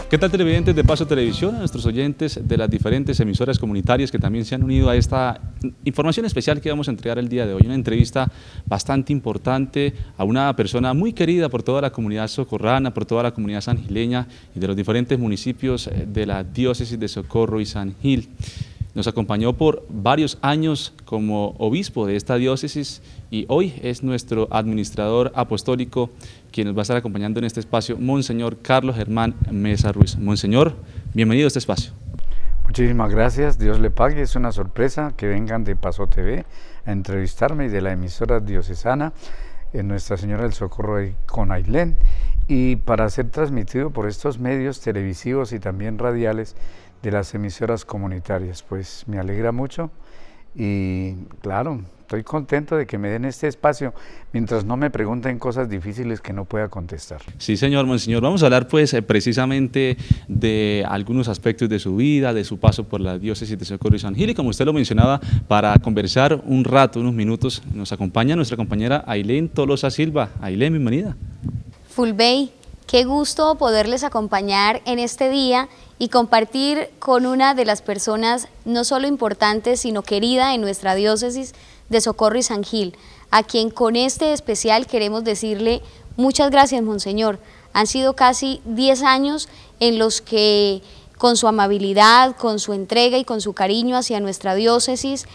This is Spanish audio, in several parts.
¿Qué tal, televidentes de Paso Televisión? A nuestros oyentes de las diferentes emisoras comunitarias que también se han unido a esta información especial que vamos a entregar el día de hoy. Una entrevista bastante importante a una persona muy querida por toda la comunidad socorrana, por toda la comunidad sangileña y de los diferentes municipios de la diócesis de Socorro y San Gil. Nos acompañó por varios años como obispo de esta diócesis y hoy es nuestro administrador apostólico quien nos va a estar acompañando en este espacio, Monseñor Carlos Germán Mesa Ruiz. Monseñor, bienvenido a este espacio. Muchísimas gracias, Dios le pague, es una sorpresa que vengan de Paso TV a entrevistarme y de la emisora diocesana en Nuestra Señora del Socorro con Ailén, y para ser transmitido por estos medios televisivos y también radiales de las emisoras comunitarias. Pues me alegra mucho y claro, estoy contento de que me den este espacio mientras no me pregunten cosas difíciles que no pueda contestar. Sí, señor, Monseñor, vamos a hablar pues precisamente de algunos aspectos de su vida, de su paso por la diócesis de Socorro y San Gil, y como usted lo mencionaba, para conversar un rato, unos minutos, nos acompaña nuestra compañera Ailén Tolosa Silva. Ailén, bienvenida. Fulbey, qué gusto poderles acompañar en este día y compartir con una de las personas no solo importantes, sino querida en nuestra diócesis de Socorro y San Gil, a quien con este especial queremos decirle muchas gracias, Monseñor. Han sido casi 10 años en los que con su amabilidad, con su entrega y con su cariño hacia nuestra diócesis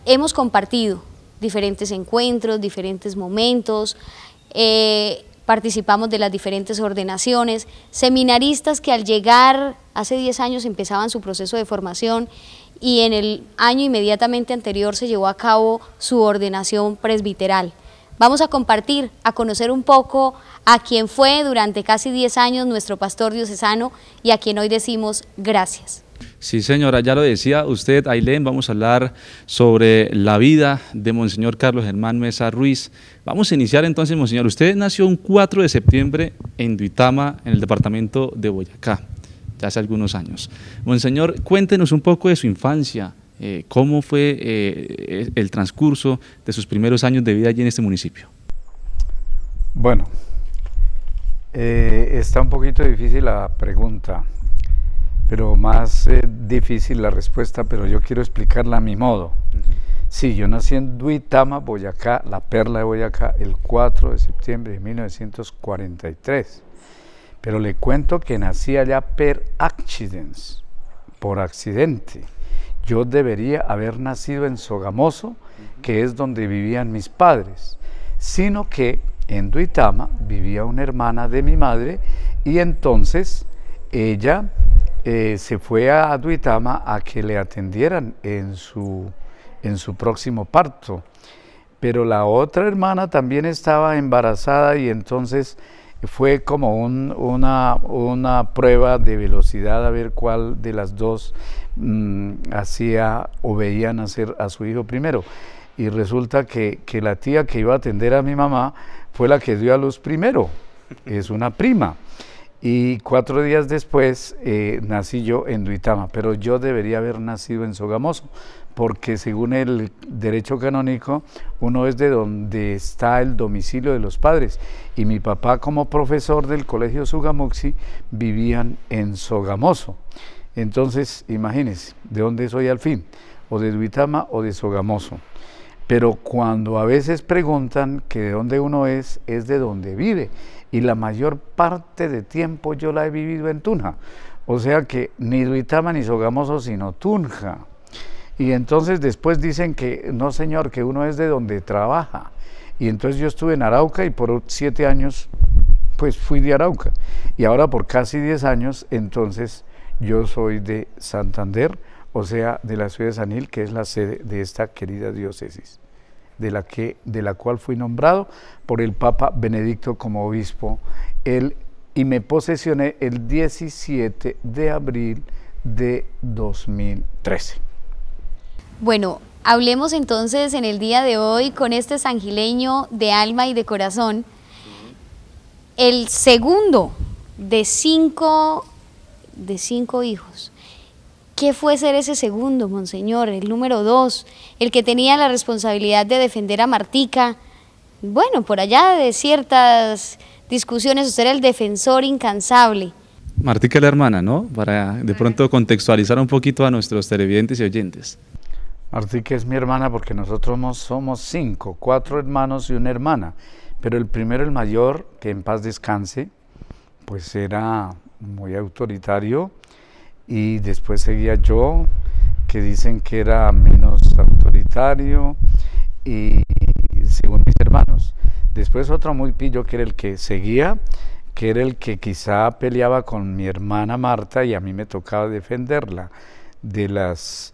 hemos compartido diferentes encuentros, diferentes momentos, participamos de las diferentes ordenaciones, seminaristas que al llegar hace 10 años empezaban su proceso de formación y en el año inmediatamente anterior se llevó a cabo su ordenación presbiteral. Vamos a compartir, a conocer un poco a quien fue durante casi 10 años nuestro pastor diocesano y a quien hoy decimos gracias. Sí, señora, ya lo decía usted, Ailén, vamos a hablar sobre la vida de Monseñor Carlos Germán Mesa Ruiz. Vamos a iniciar entonces, Monseñor. Usted nació un 4 de septiembre en Duitama, en el departamento de Boyacá, ya hace algunos años. Monseñor, cuéntenos un poco de su infancia, cómo fue el transcurso de sus primeros años de vida allí en este municipio. Bueno, está un poquito difícil la pregunta, pero más difícil la respuesta, pero yo quiero explicarla a mi modo. Sí, yo nací en Duitama, Boyacá, la perla de Boyacá, el 4 de septiembre de 1943, pero le cuento que nací allá por accidente. Yo debería haber nacido en Sogamoso, que es donde vivían mis padres, sino que en Duitama vivía una hermana de mi madre y entonces ella se fue a Duitama a que le atendieran en su próximo parto, pero la otra hermana también estaba embarazada y entonces fue como una prueba de velocidad a ver cuál de las dos hacía o veía nacer a su hijo primero, y resulta que la tía que iba a atender a mi mamá fue la que dio a luz primero, es una prima. Y 4 días después nací yo en Duitama, pero yo debería haber nacido en Sogamoso, porque según el derecho canónico, uno es de donde está el domicilio de los padres, y mi papá como profesor del colegio Sugamuxi vivían en Sogamoso. Entonces, imagínense, ¿de dónde soy al fin? O de Duitama o de Sogamoso. Pero cuando a veces preguntan que de dónde uno es de donde vive, y la mayor parte de tiempo yo la he vivido en Tunja, o sea que ni Duitama ni Sogamoso sino Tunja. Y entonces después dicen que no, señor, que uno es de donde trabaja, y entonces yo estuve en Arauca y por 7 años pues fui de Arauca, y ahora por casi 10 años entonces yo soy de Santander, o sea de la ciudad de San Gil, que es la sede de esta querida diócesis, de la cual fui nombrado por el Papa Benedicto como obispo, y me posesioné el 17 de abril de 2013. Bueno, hablemos entonces en el día de hoy con este sangileño de alma y de corazón, el segundo de cinco hijos. ¿Qué fue ser ese segundo, Monseñor? El número 2, el que tenía la responsabilidad de defender a Martica. Bueno, por allá de ciertas discusiones, usted era el defensor incansable. Martica es la hermana, ¿no? Para de pronto contextualizar un poquito a nuestros televidentes y oyentes. Martica es mi hermana porque nosotros somos 5, 4 hermanos y una hermana, pero el primero, el mayor, que en paz descanse, pues era muy autoritario, y después seguía yo, que dicen que era menos autoritario, y según mis hermanos. Después otro muy pillo, que era el que seguía, que era el que quizá peleaba con mi hermana Marta, y a mí me tocaba defenderla de los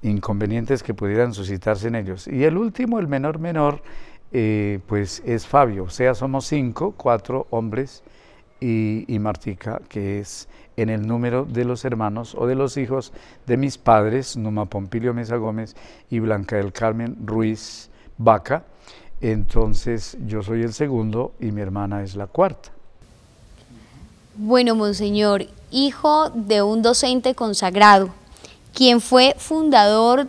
inconvenientes que pudieran suscitarse en ellos. Y el último, el menor, pues es Fabio. O sea, somos 5, 4 hombres y Martica, que es en el número de los hermanos o de los hijos de mis padres, Numa Pompilio Mesa Gómez y Blanca del Carmen Ruiz Vaca. Entonces yo soy el segundo y mi hermana es la cuarta. Bueno, monseñor, hijo de un docente consagrado, quien fue fundador,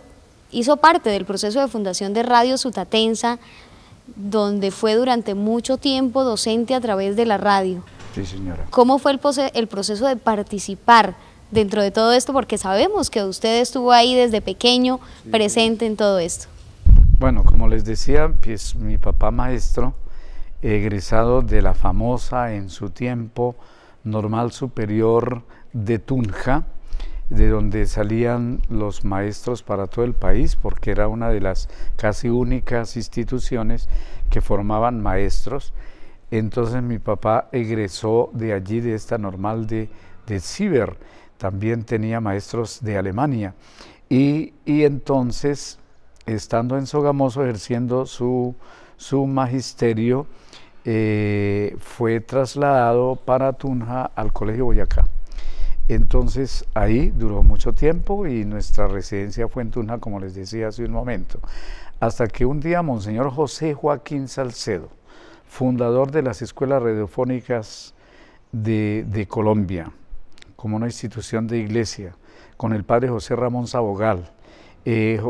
hizo parte del proceso de fundación de Radio Sutatensa, donde fue durante mucho tiempo docente a través de la radio. Sí, señora. ¿Cómo fue el proceso de participar dentro de todo esto? Porque sabemos que usted estuvo ahí desde pequeño, presente en todo esto. Bueno, como les decía, pues mi papá maestro, egresado de la famosa en su tiempo Normal Superior de Tunja, de donde salían los maestros para todo el país, porque era una de las casi únicas instituciones que formaban maestros. Entonces mi papá egresó de allí, de esta Normal de Ciber. También tenía maestros de Alemania, y entonces, estando en Sogamoso ejerciendo su magisterio, fue trasladado para Tunja al Colegio Boyacá. Entonces ahí duró mucho tiempo y nuestra residencia fue en Tunja, como les decía hace un momento, hasta que un día Monseñor José Joaquín Salcedo, fundador de las escuelas radiofónicas de Colombia, como una institución de iglesia, con el padre José Ramón Sabogal.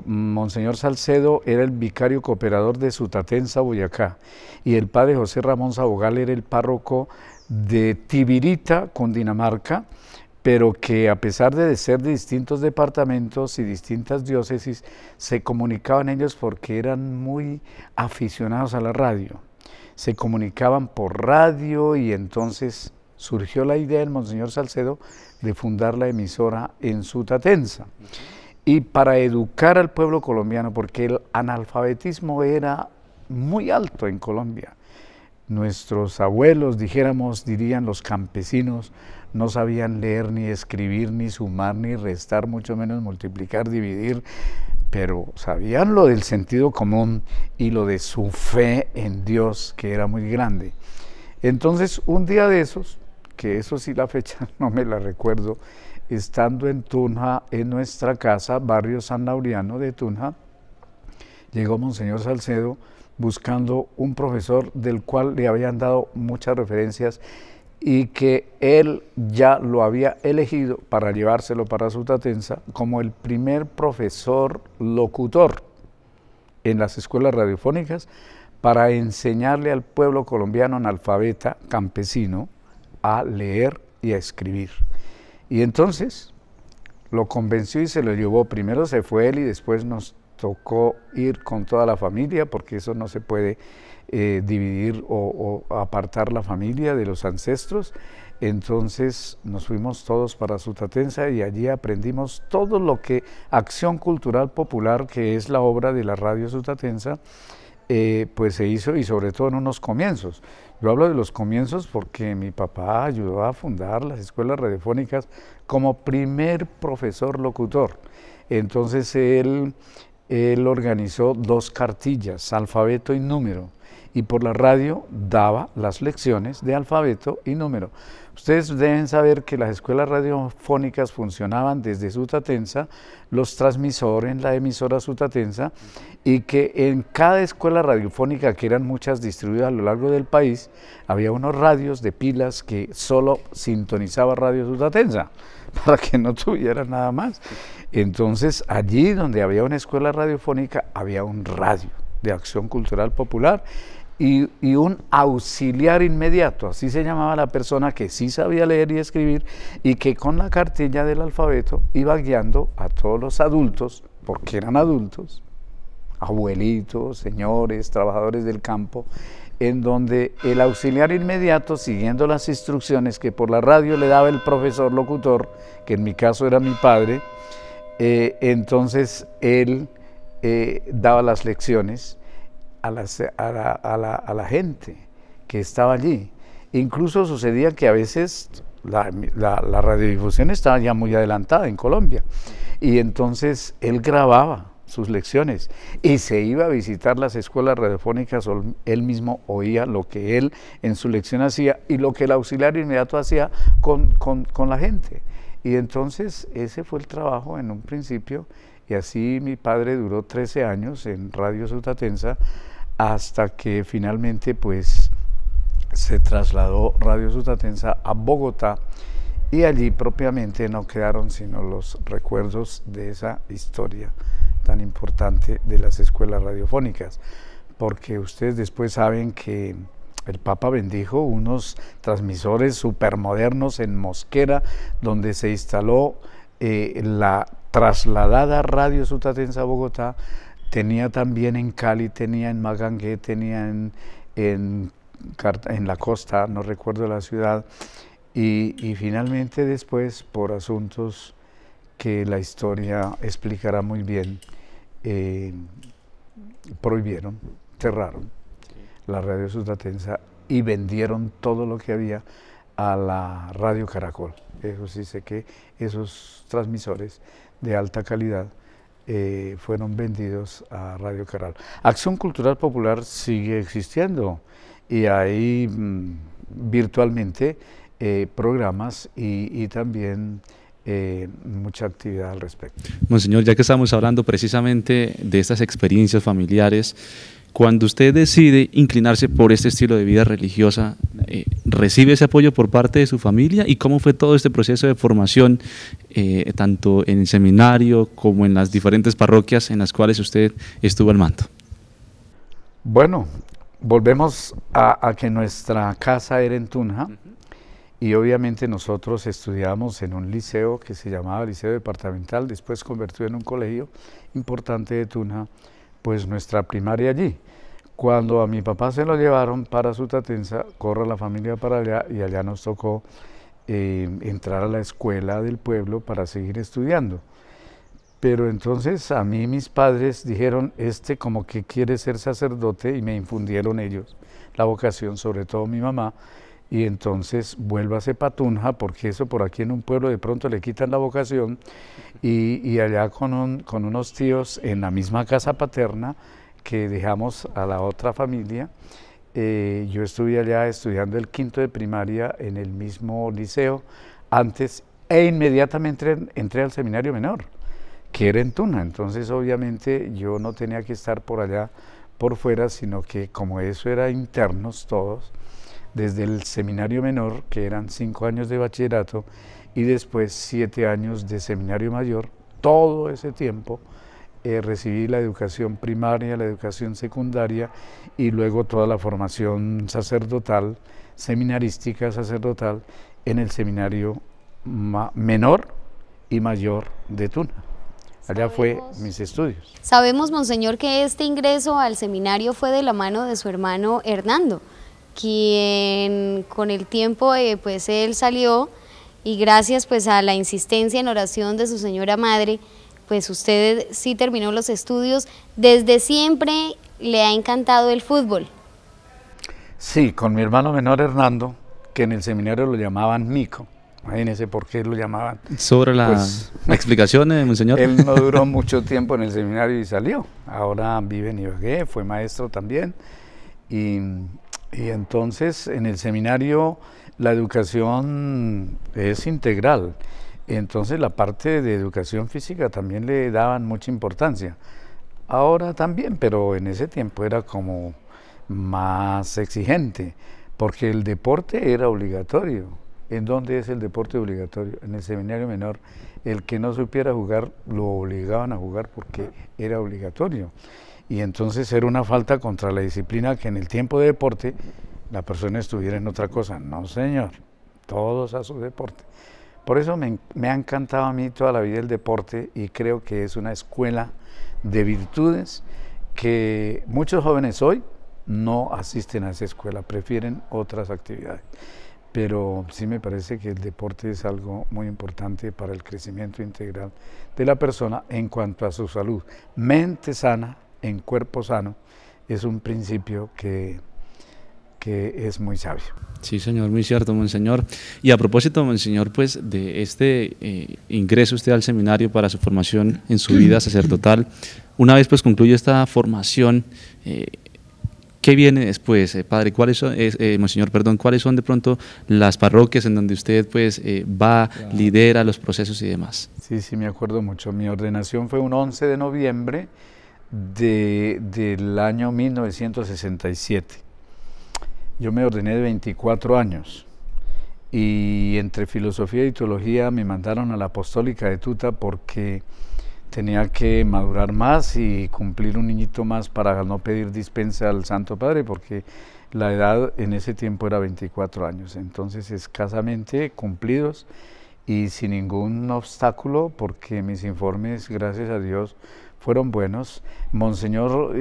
Monseñor Salcedo era el vicario cooperador de Sutatensa, Boyacá, y el padre José Ramón Sabogal era el párroco de Tibirita, Cundinamarca, pero que a pesar de ser de distintos departamentos y distintas diócesis, se comunicaban ellos porque eran muy aficionados a la radio. Se comunicaban por radio, y entonces surgió la idea del Monseñor Salcedo de fundar la emisora en Sutatensa. Y para educar al pueblo colombiano, porque el analfabetismo era muy alto en Colombia. Nuestros abuelos, dirían los campesinos, no sabían leer, ni escribir, ni sumar, ni restar, mucho menos multiplicar, dividir, pero sabían lo del sentido común y lo de su fe en Dios, que era muy grande. Entonces, un día de esos, que eso sí la fecha no me la recuerdo, estando en Tunja, en nuestra casa, barrio San Laureano de Tunja, llegó Monseñor Salcedo buscando un profesor del cual le habían dado muchas referencias y que él ya lo había elegido para llevárselo para Sutatensa como el primer profesor locutor en las escuelas radiofónicas para enseñarle al pueblo colombiano analfabeta, campesino, a leer y a escribir. Y entonces lo convenció y se lo llevó. Primero se fue él y después nos tocó ir con toda la familia, porque eso no se puede dividir o apartar la familia de los ancestros. Entonces nos fuimos todos para Sutatensa y allí aprendimos todo lo que Acción Cultural Popular, que es la obra de la Radio Sutatensa, pues se hizo, y sobre todo en unos comienzos. Yo hablo de los comienzos porque mi papá ayudó a fundar las escuelas radiofónicas como primer profesor locutor. Entonces él organizó 2 cartillas, alfabeto y número, y por la radio daba las lecciones de alfabeto y número. Ustedes deben saber que las escuelas radiofónicas funcionaban desde Sutatensa, los transmisores en la emisora Sutatensa, y que en cada escuela radiofónica, que eran muchas distribuidas a lo largo del país, había unos radios de pilas que solo sintonizaba Radio Sutatensa, para que no tuviera nada más. Entonces, allí donde había una escuela radiofónica, había un radio de Acción Cultural Popular, y un auxiliar inmediato, así se llamaba la persona que sí sabía leer y escribir y que con la cartilla del alfabeto iba guiando a todos los adultos, porque eran adultos, abuelitos, señores, trabajadores del campo, en donde el auxiliar inmediato, siguiendo las instrucciones que por la radio le daba el profesor locutor, que en mi caso era mi padre, entonces él daba las lecciones a la gente que estaba allí. Incluso sucedía que a veces la radiodifusión estaba ya muy adelantada en Colombia, y entonces él grababa sus lecciones y se iba a visitar las escuelas radiofónicas, él mismo oía lo que él en su lección hacía y lo que el auxiliar inmediato hacía con la gente. Y entonces ese fue el trabajo en un principio, y así mi padre duró 13 años en Radio Sutatensa, hasta que finalmente pues se trasladó Radio Sutatensa a Bogotá, y allí propiamente no quedaron sino los recuerdos de esa historia tan importante de las escuelas radiofónicas, porque ustedes después saben que el Papa bendijo unos transmisores supermodernos en Mosquera, donde se instaló la trasladada Radio Sutatensa a Bogotá. Tenía también en Cali, tenía en Magangué, tenía en la costa, no recuerdo la ciudad, y finalmente después, por asuntos que la historia explicará muy bien, prohibieron, cerraron la Radio Sutatensa y vendieron todo lo que había a la Radio Caracol. Eso sí sé que esos transmisores de alta calidad fueron vendidos a Radio Caracol. Acción Cultural Popular sigue existiendo, y hay virtualmente programas y también mucha actividad al respecto. Monseñor, ya que estamos hablando precisamente de estas experiencias familiares, cuando usted decide inclinarse por este estilo de vida religiosa, ¿recibe ese apoyo por parte de su familia? ¿Y cómo fue todo este proceso de formación, tanto en el seminario como en las diferentes parroquias en las cuales usted estuvo al mando? Bueno, volvemos a que nuestra casa era en Tunja, y obviamente nosotros estudiábamos en un liceo que se llamaba Liceo Departamental, después convertido en un colegio importante de Tunja, pues nuestra primaria allí. Cuando a mi papá se lo llevaron para Sutatensa, corre la familia para allá, y allá nos tocó entrar a la escuela del pueblo para seguir estudiando. Pero entonces a mí mis padres dijeron, como que quiere ser sacerdote, y me infundieron ellos la vocación, sobre todo mi mamá, y entonces vuélvase pa' Tunja, porque eso por aquí en un pueblo de pronto le quitan la vocación, y allá con unos tíos en la misma casa paterna que dejamos a la otra familia, yo estuve allá estudiando el quinto de primaria en el mismo liceo antes, e inmediatamente entré al seminario menor, que era en Tunja. Entonces obviamente yo no tenía que estar por allá por fuera, sino que como eso era internos todos, desde el seminario menor, que eran 5 años de bachillerato, y después 7 años de seminario mayor, todo ese tiempo recibí la educación primaria, la educación secundaria, y luego toda la formación sacerdotal, seminarística sacerdotal, en el seminario menor y mayor de Tunja. Allá fue mis estudios. Sabemos, Monseñor, que este ingreso al seminario fue de la mano de su hermano Hernando, quien con el tiempo pues él salió, y gracias pues a la insistencia en oración de su señora madre, pues usted sí terminó los estudios. ¿Desde siempre le ha encantado el fútbol? Sí, con mi hermano menor Hernando, que en el seminario lo llamaban Mico. Imagínense por qué lo llamaban. Sobre la explicación, Monseñor. Él no duró mucho tiempo en el seminario y salió. Ahora vive en Ibagué, fue maestro también. Y entonces en el seminario la educación es integral. Entonces la parte de educación física también le daban mucha importancia. Ahora también, pero en ese tiempo era como más exigente, porque el deporte era obligatorio. ¿En dónde es el deporte obligatorio? En el seminario menor. El que no supiera jugar lo obligaban a jugar porque era obligatorio. y entonces era una falta contra la disciplina que en el tiempo de deporte la persona estuviera en otra cosa. No, señor, todos a su deporte. Por eso me ha encantado a mí toda la vida el deporte, y creo que es una escuela de virtudes que muchos jóvenes hoy no asisten a esa escuela, prefieren otras actividades. Pero sí me parece que el deporte es algo muy importante para el crecimiento integral de la persona en cuanto a su salud. Mente sana en cuerpo sano es un principio que es muy sabio. Sí, señor, muy cierto, monseñor. Y a propósito, monseñor, pues de este ingreso usted al seminario para su formación en su vida sacerdotal, una vez pues concluye esta formación, ¿qué viene después, padre? Monseñor, perdón, ¿cuáles son de pronto las parroquias en donde usted pues va, claro, lidera los procesos y demás? Sí, sí, me acuerdo mucho. Mi ordenación fue un 11 de noviembre del año 1967. Yo me ordené de 24 años, y entre filosofía y teología me mandaron a la Apostólica de Tuta porque tenía que madurar más y cumplir un niñito más para no pedir dispensa al Santo Padre, porque la edad en ese tiempo era 24 años, entonces escasamente cumplidos y sin ningún obstáculo, porque mis informes, gracias a Dios, fueron buenos. Monseñor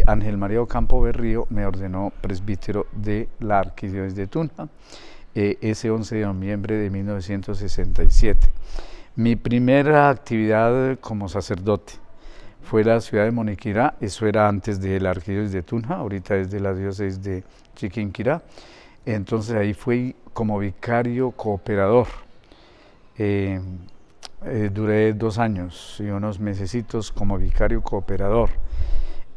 Ángel María Ocampo Berrío me ordenó presbítero de la Arquidiócesis de Tunja ese 11 de noviembre de 1967. Mi primera actividad como sacerdote fue la ciudad de Moniquirá. Eso era antes de la Arquidiócesis de Tunja, ahorita es de la diócesis de Chiquinquirá. Entonces ahí fui como vicario cooperador. Duré 2 años y unos mesecitos como vicario cooperador.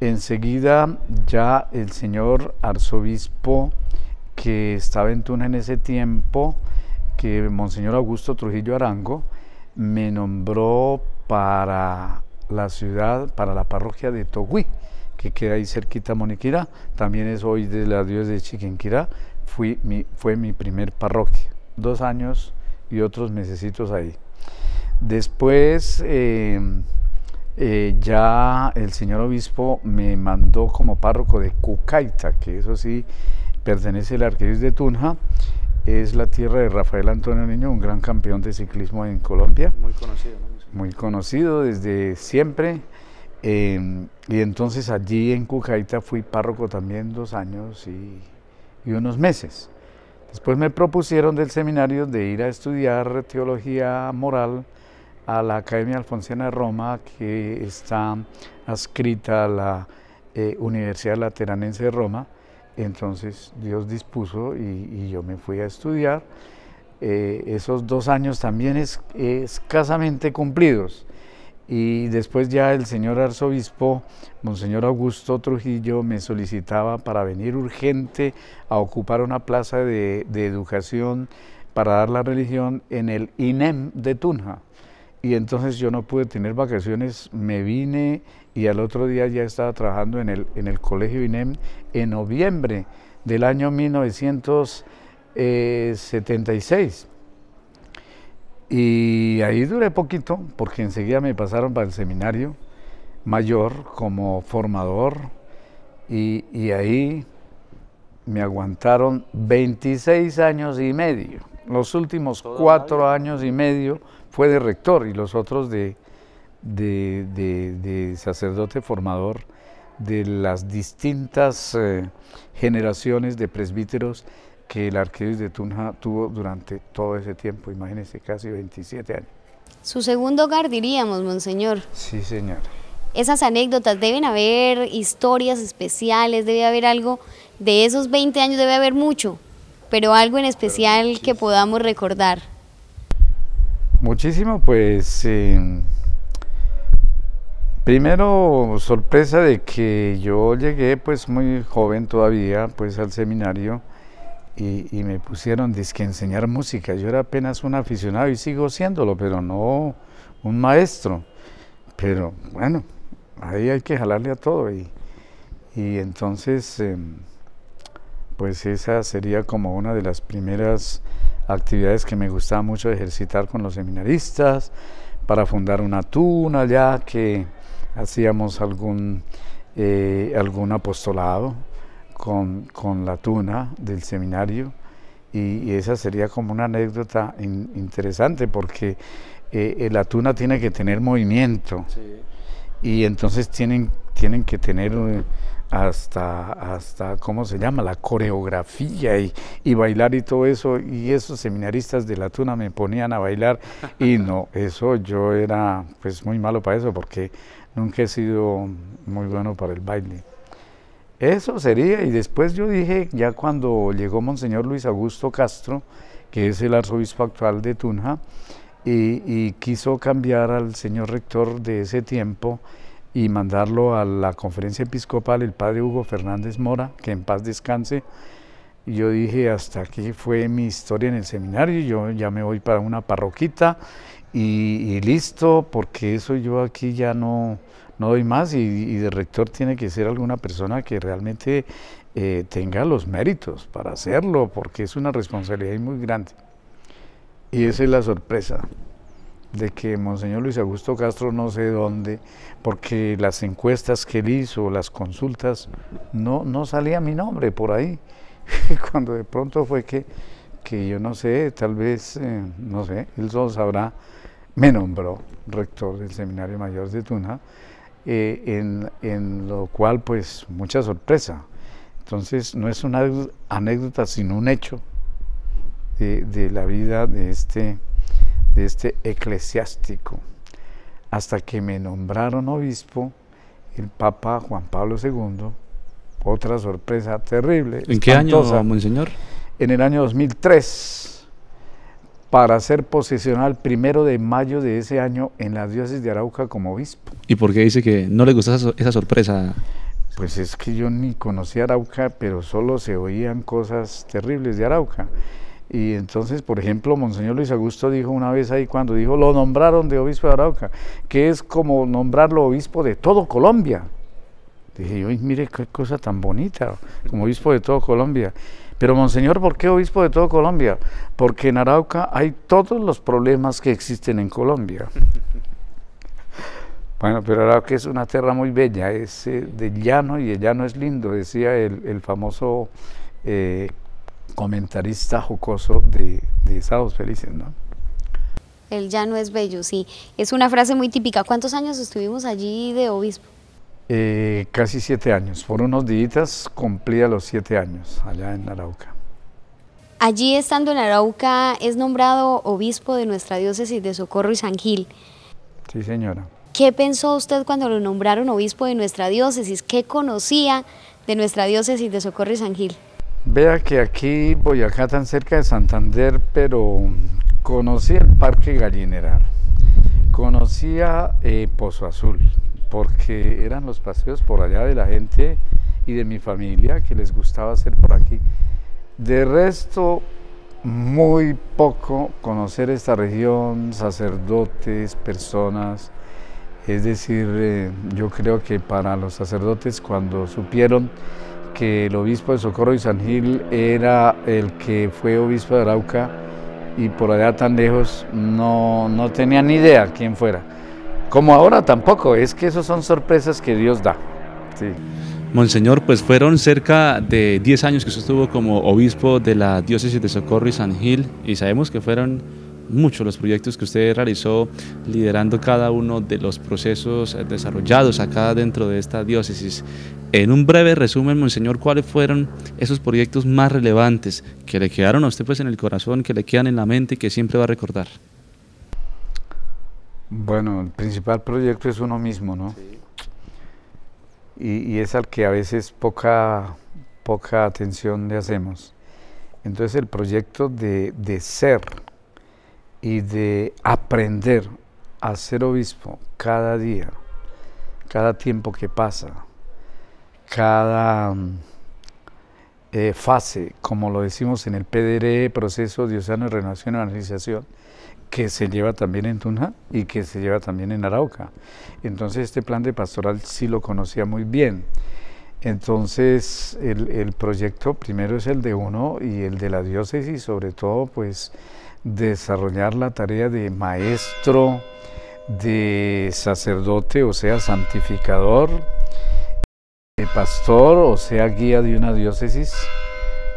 Enseguida ya el señor arzobispo que estaba en Tunja en ese tiempo, que Monseñor Augusto Trujillo Arango, me nombró para la ciudad, para la parroquia de Togüí, que queda ahí cerquita a Moniquirá, también es hoy de la diócesis de Chiquinquirá. Fue mi primer parroquia, 2 años y otros mesecitos ahí. Después ya el señor obispo me mandó como párroco de Cucaita, que eso sí pertenece a la Arquidiócesis de Tunja, es la tierra de Rafael Antonio Niño, un gran campeón de ciclismo en Colombia. Muy conocido, ¿no? Muy conocido desde siempre, y entonces allí en Cucaita fui párroco también 2 años y unos meses. Después me propusieron del seminario de ir a estudiar teología moral a la Academia Alfonsiana de Roma, que está adscrita a la Universidad Lateranense de Roma. Entonces Dios dispuso y yo me fui a estudiar. Esos 2 años también escasamente cumplidos. Y después ya el señor arzobispo, Monseñor Augusto Trujillo, me solicitaba para venir urgente a ocupar una plaza de educación para dar la religión en el INEM de Tunja. Y entonces yo no pude tener vacaciones, me vine y al otro día ya estaba trabajando en el colegio INEM en noviembre del año 1976. Y ahí duré poquito, porque enseguida me pasaron para el seminario mayor como formador, y ahí me aguantaron 26 años y medio. Los últimos 4 años y medio fue de rector y los otros de sacerdote formador de las distintas generaciones de presbíteros que la Arquidiócesis de Tunja tuvo durante todo ese tiempo, imagínense, casi 27 años. Su segundo hogar, diríamos, monseñor. Sí, señora. Esas anécdotas, deben haber historias especiales, debe haber algo, de esos 20 años debe haber mucho, pero algo en especial que podamos recordar. Muchísimo, pues, primero sorpresa de que yo llegué pues muy joven todavía pues al seminario, y me pusieron dizque enseñar música. Yo era apenas un aficionado y sigo siéndolo, pero no un maestro. Pero bueno, ahí hay que jalarle a todo, y entonces pues esa sería como una de las primeras actividades que me gustaba mucho ejercitar con los seminaristas, para fundar una tuna ya que hacíamos algún algún apostolado con la tuna del seminario, y esa sería como una anécdota interesante, porque la tuna tiene que tener movimiento, sí. Y entonces tienen que tener hasta ¿cómo se llama? La coreografía y bailar y todo eso, y esos seminaristas de la tuna me ponían a bailar y no, eso yo era pues muy malo para eso, porque nunca he sido muy bueno para el baile. Eso sería, y después yo dije, ya cuando llegó Monseñor Luis Augusto Castro, que es el arzobispo actual de Tunja, y quiso cambiar al señor rector de ese tiempo y mandarlo a la conferencia episcopal, el padre Hugo Fernández Mora, que en paz descanse. Y yo dije, hasta aquí fue mi historia en el seminario, yo ya me voy para una parroquita y listo, porque eso yo aquí ya no doy más, y de rector tiene que ser alguna persona que realmente tenga los méritos para hacerlo, porque es una responsabilidad muy grande. Y esa es la sorpresa, de que Monseñor Luis Augusto Castro no sé dónde, porque las encuestas que él hizo, las consultas, no salía mi nombre por ahí. Cuando de pronto fue que yo no sé, tal vez, no sé, él solo sabrá, me nombró rector del Seminario Mayor de Tunja, en lo cual pues mucha sorpresa. Entonces no es una anécdota sino un hecho de la vida de este eclesiástico, hasta que me nombraron obispo el Papa Juan Pablo II. Otra sorpresa terrible. ¿En qué año, monseñor? En el año 2003, para ser posesional 1 de mayo de ese año en la diócesis de Arauca como obispo. ¿Y por qué dice que no le gustó esa sorpresa? Pues es que yo ni conocía Arauca, pero solo se oían cosas terribles de Arauca. Y entonces, por ejemplo, Monseñor Luis Augusto dijo una vez ahí, cuando dijo, lo nombraron de obispo de Arauca, que es como nombrarlo obispo de todo Colombia. Dije yo, mire qué cosa tan bonita, como obispo de todo Colombia. Pero Monseñor, ¿por qué obispo de todo Colombia? Porque en Arauca hay todos los problemas que existen en Colombia. Bueno, pero Arauca es una tierra muy bella, es de llano, y el llano es lindo, decía el famoso comentarista jocoso de Sábados Felices, ¿no? El llano es bello, sí. Es una frase muy típica. ¿Cuántos años estuvimos allí de obispo? Casi 7 años. Por unos días cumplía los 7 años allá en Arauca. Allí, estando en Arauca, es nombrado obispo de nuestra diócesis de Socorro y San Gil. Sí, señora. ¿Qué pensó usted cuando lo nombraron obispo de nuestra diócesis? ¿Qué conocía de nuestra diócesis de Socorro y San Gil? Vea que aquí, Boyacá, tan cerca de Santander, pero conocí el Parque Gallineral, conocía Pozo Azul, porque eran los paseos por allá de la gente y de mi familia que les gustaba hacer por aquí. De resto, muy poco conocer esta región, sacerdotes, personas. Es decir, yo creo que para los sacerdotes, cuando supieron que el obispo de Socorro y San Gil era el que fue obispo de Arauca, y por allá tan lejos, no tenían ni idea quién fuera. Como ahora tampoco, es que esos son sorpresas que Dios da. Sí. Monseñor, pues fueron cerca de 10 años que usted estuvo como obispo de la diócesis de Socorro y San Gil, y sabemos que fueron muchos los proyectos que usted realizó liderando cada uno de los procesos desarrollados acá dentro de esta diócesis. En un breve resumen, monseñor, ¿cuáles fueron esos proyectos más relevantes que le quedaron a usted pues en el corazón, que le quedan en la mente y que siempre va a recordar? Bueno, el principal proyecto es uno mismo, ¿no? Sí. Y es al que a veces poca atención le hacemos. Entonces el proyecto de ser y de aprender a ser obispo cada día, cada tiempo que pasa, cada fase, como lo decimos en el PDR, Proceso Diocesano de Renovación y Evangelización, que se lleva también en Tunja y que se lleva también en Arauca. Entonces este plan de pastoral sí lo conocía muy bien. Entonces el proyecto primero es el de uno y el de la diócesis, sobre todo pues desarrollar la tarea de maestro, de sacerdote, o sea, santificador, pastor o sea guía de una diócesis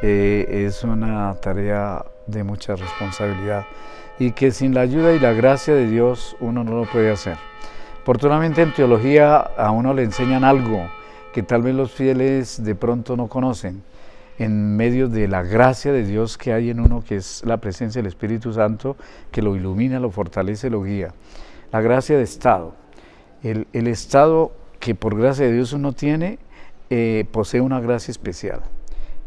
es una tarea de mucha responsabilidad y que sin la ayuda y la gracia de Dios uno no lo puede hacer. Afortunadamente en teología a uno le enseñan algo que tal vez los fieles de pronto no conocen, en medio de la gracia de Dios que hay en uno, que es la presencia del Espíritu Santo, que lo ilumina, lo fortalece, lo guía. La gracia de estado. El estado que por gracia de Dios uno tiene, posee una gracia especial,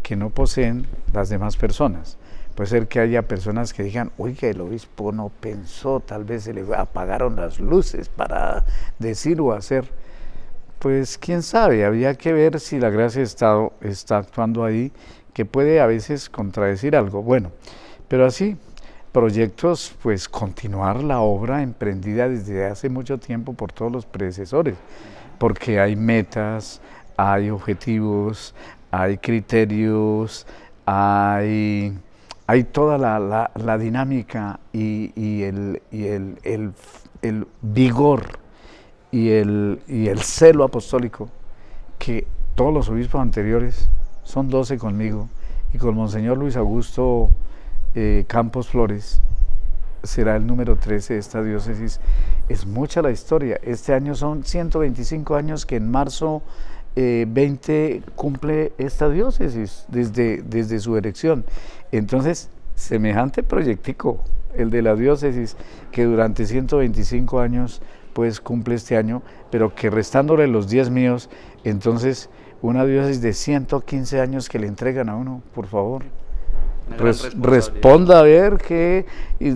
que no poseen las demás personas. Puede ser que haya personas que digan, oiga, el obispo no pensó, tal vez se le apagaron las luces para decir o hacer. Pues quién sabe, había que ver si la gracia de estado está actuando ahí, que puede a veces contradecir algo. Bueno, pero así, proyectos, pues continuar la obra emprendida desde hace mucho tiempo por todos los predecesores, porque hay metas, hay objetivos, hay criterios, hay toda la dinámica y el vigor y el celo apostólico que todos los obispos anteriores, son 12 conmigo, y con Monseñor Luis Augusto Campos Flores, será el número 13 de esta diócesis. Es mucha la historia. Este año son 125 años que en marzo 20 cumple esta diócesis desde su elección. Entonces, semejante proyectico, el de la diócesis, que durante 125 años pues cumple este año, pero que restándole los 10 míos, entonces una diócesis de 115 años que le entregan a uno, por favor. Responda a ver que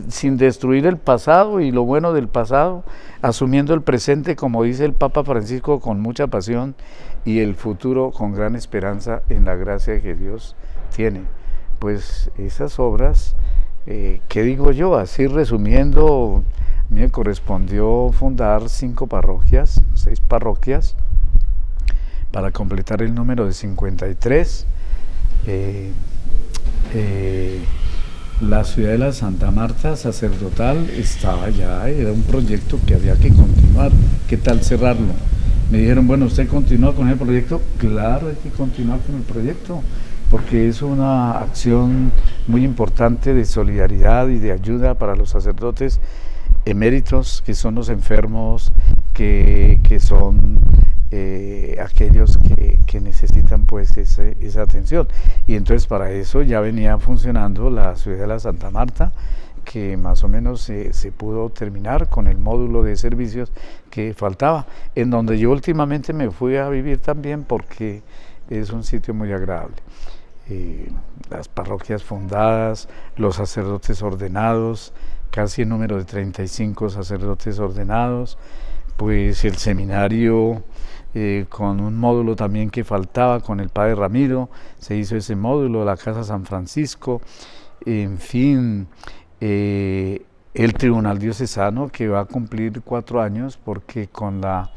sin destruir el pasado y lo bueno del pasado, asumiendo el presente, como dice el Papa Francisco, con mucha pasión, y el futuro con gran esperanza en la gracia que Dios tiene. Pues esas obras, ¿qué digo yo? Así resumiendo, a mí me correspondió fundar 6 parroquias, para completar el número de 53. La ciudadela Santa Marta sacerdotal estaba ya, era un proyecto que había que continuar. ¿Qué tal cerrarlo? Me dijeron, bueno, ¿usted continúa con el proyecto? Claro, hay que continuar con el proyecto, porque es una acción muy importante de solidaridad y de ayuda para los sacerdotes eméritos, que son los enfermos, que son aquellos que necesitan pues esa atención. Y entonces para eso ya venía funcionando la ciudad de la Santa Marta, que más o menos se pudo terminar con el módulo de servicios que faltaba, en donde yo últimamente me fui a vivir también, porque es un sitio muy agradable. Las parroquias fundadas, los sacerdotes ordenados, casi el número de 35 sacerdotes ordenados, pues el seminario con un módulo también que faltaba con el padre Ramiro, se hizo ese módulo, la Casa San Francisco, en fin, el Tribunal Diocesano, que va a cumplir 4 años, porque con la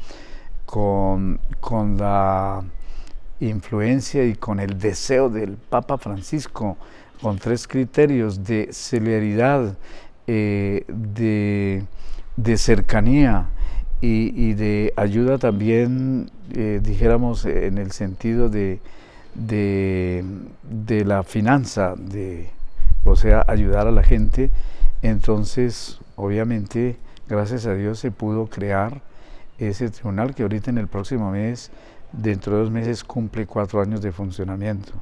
influencia y con el deseo del Papa Francisco, con 3 criterios de celeridad, de cercanía y de ayuda también, dijéramos, en el sentido de la finanza, o sea, ayudar a la gente. Entonces, obviamente, gracias a Dios se pudo crear ese tribunal, que ahorita en el próximo mes, dentro de 2 meses, cumple 4 años de funcionamiento.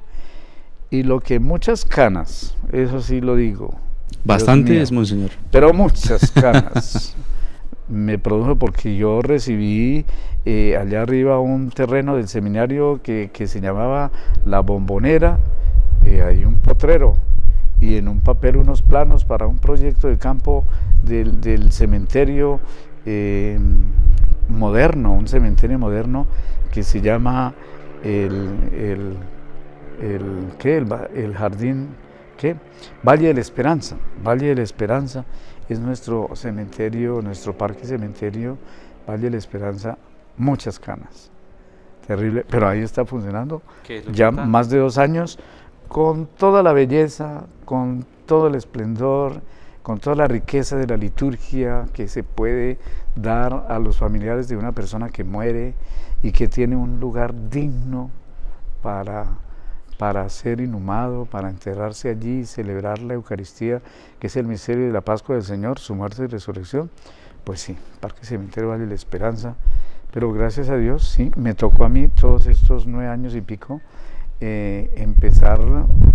Y lo que muchas canas, eso sí lo digo. Bastantes, monseñor. Pero muchas canas me produjo, porque yo recibí allá arriba un terreno del seminario que se llamaba La Bombonera, hay un potrero, y en un papel unos planos para un proyecto de campo del cementerio moderno, un cementerio moderno que se llama el jardín, Valle de la Esperanza. Valle de la Esperanza es nuestro cementerio, nuestro parque cementerio, Valle de la Esperanza. Muchas canas, terrible, pero ahí está funcionando ya más de 2 años, con toda la belleza, con todo el esplendor, con toda la riqueza de la liturgia que se puede dar a los familiares de una persona que muere y que tiene un lugar digno para ser inhumado, para enterrarse allí y celebrar la Eucaristía, que es el misterio de la Pascua del Señor, su muerte y resurrección. Pues sí, Parque Cementerio Valle de la Esperanza, pero gracias a Dios, sí, me tocó a mí todos estos 9 años y pico empezar,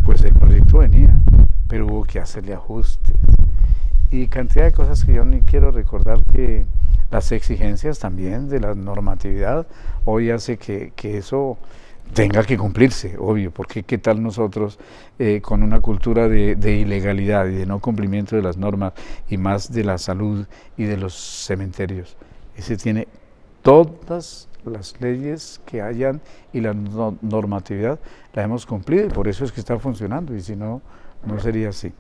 pues el proyecto venía, pero hubo que hacerle ajustes y cantidad de cosas que yo ni quiero recordar, que las exigencias también de la normatividad hoy hace que eso tenga que cumplirse, obvio, porque qué tal nosotros con una cultura de ilegalidad y de no cumplimiento de las normas y más de la salud y de los cementerios. Ese tiene todas las leyes que hayan y la normatividad la hemos cumplido y por eso es que está funcionando, y si no, no sería así.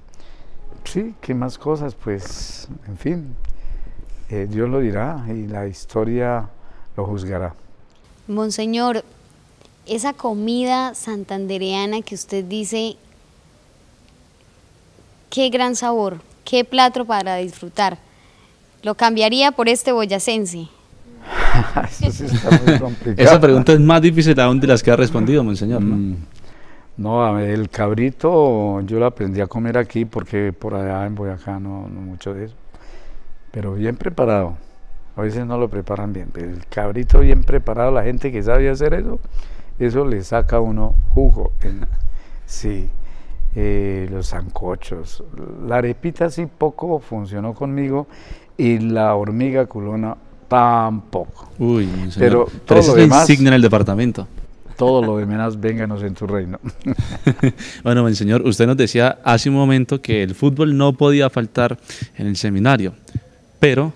Sí, ¿qué más cosas? Pues, en fin, Dios lo dirá y la historia lo juzgará. Monseñor, esa comida santandereana que usted dice, qué gran sabor, qué plato para disfrutar, ¿lo cambiaría por este boyacense? Eso sí está muy complicado. Esa pregunta es más difícil aún de las que ha respondido, monseñor, ¿no? No, a ver, el cabrito yo lo aprendí a comer aquí porque por allá en Boyacá no mucho de eso, pero bien preparado. A veces no lo preparan bien, pero el cabrito bien preparado, la gente que sabe hacer eso le saca a uno jugo. Sí, los sancochos, la arepita sí poco funcionó conmigo y la hormiga culona tampoco. Uy, monseñor, pero esa es la insignia en el departamento. Todo lo demás, vénganos en tu reino. Bueno, monseñor, usted nos decía hace un momento que el fútbol no podía faltar en el seminario, pero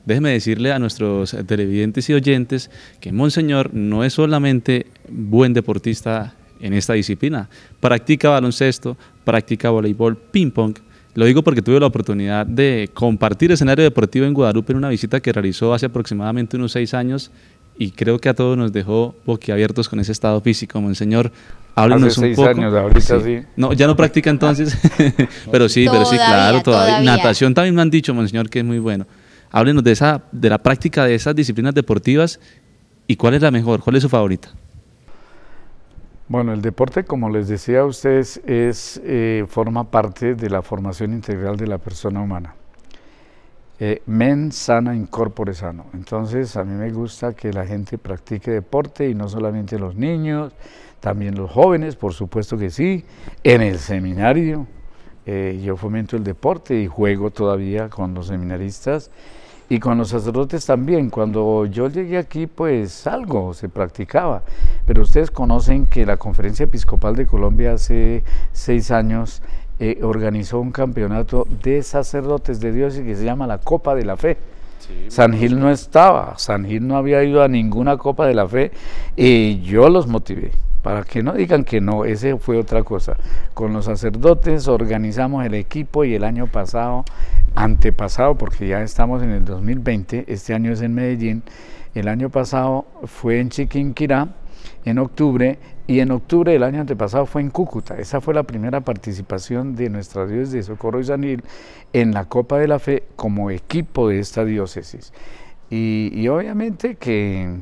déjeme decirle a nuestros televidentes y oyentes que monseñor no es solamente buen deportista en esta disciplina, practica baloncesto, practica voleibol, ping pong. Lo digo porque tuve la oportunidad de compartir escenario deportivo en Guadalupe en una visita que realizó hace aproximadamente unos 6 años y creo que a todos nos dejó boquiabiertos con ese estado físico. Monseñor, háblenos un poco. Hace 6 años, ahorita sí. No, ya no practica entonces, pero sí, claro, todavía. Natación también me han dicho, monseñor, que es muy bueno. Háblenos de la práctica de esas disciplinas deportivas y cuál es la mejor, cuál es su favorita. Bueno, el deporte, como les decía a ustedes, forma parte de la formación integral de la persona humana. Mens sana in corpore sano. Entonces, a mí me gusta que la gente practique deporte y no solamente los niños, también los jóvenes, por supuesto que sí. En el seminario yo fomento el deporte y juego todavía con los seminaristas y con los sacerdotes también. Cuando yo llegué aquí, pues algo se practicaba, pero ustedes conocen que la Conferencia Episcopal de Colombia hace 6 años organizó un campeonato de sacerdotes de diócesis que se llama la Copa de la Fe. Sí, San Gil no estaba, San Gil no había ido a ninguna Copa de la Fe y yo los motivé. Para que no digan que no, ese fue otra cosa. Con los sacerdotes organizamos el equipo y el año pasado, antepasado, porque ya estamos en el 2020, este año es en Medellín, el año pasado fue en Chiquinquirá, en octubre, y en octubre del año antepasado fue en Cúcuta. Esa fue la primera participación de nuestra diócesis de Socorro y San Gil en la Copa de la Fe como equipo de esta diócesis. Y obviamente que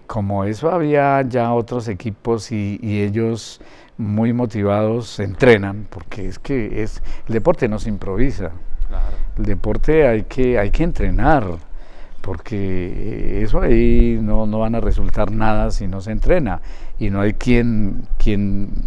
como eso había ya otros equipos y ellos muy motivados entrenan, porque el deporte no se improvisa. Claro. El deporte hay que entrenar, porque eso ahí no van a resultar nada si no se entrena, y no hay quien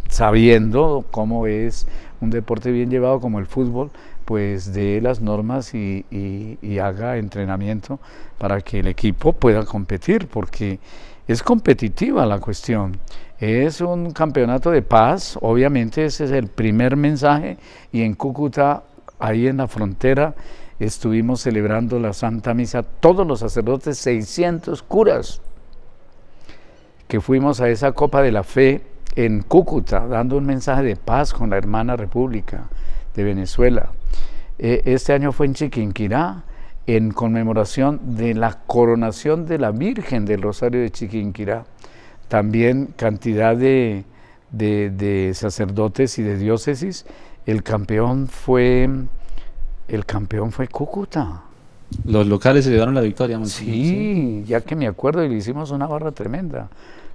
sabiendo cómo es un deporte bien llevado como el fútbol, pues dé las normas y haga entrenamiento para que el equipo pueda competir, porque es competitiva la cuestión. Es un campeonato de paz, obviamente ese es el primer mensaje, y en Cúcuta, ahí en la frontera, estuvimos celebrando la Santa Misa, todos los sacerdotes, 600 curas, que fuimos a esa Copa de la Fe en Cúcuta, dando un mensaje de paz con la hermana República de Venezuela. Este año fue en Chiquinquirá, en conmemoración de la coronación de la Virgen del Rosario de Chiquinquirá. También cantidad de sacerdotes y de diócesis el campeón fue Cúcuta. Los locales se llevaron la victoria, Monseñor. Sí, ya que me acuerdo, y le hicimos una barra tremenda,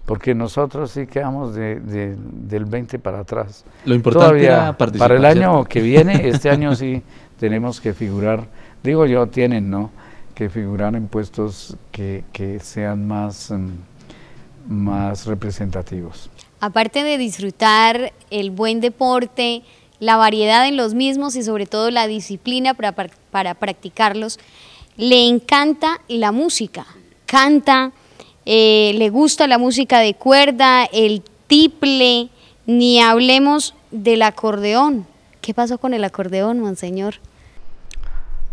porque nosotros sí quedamos del 20 para atrás. Lo importante Todavía, era participar, para el año ¿cierto? que viene, este año sí tenemos que figurar, digo yo, tienen, ¿no?, que figurar en puestos que sean más representativos. Aparte de disfrutar el buen deporte, la variedad en los mismos y sobre todo la disciplina para practicarlos, le encanta la música, canta, le gusta la música de cuerda, el tiple, ni hablemos del acordeón. ¿Qué pasó con el acordeón, Monseñor?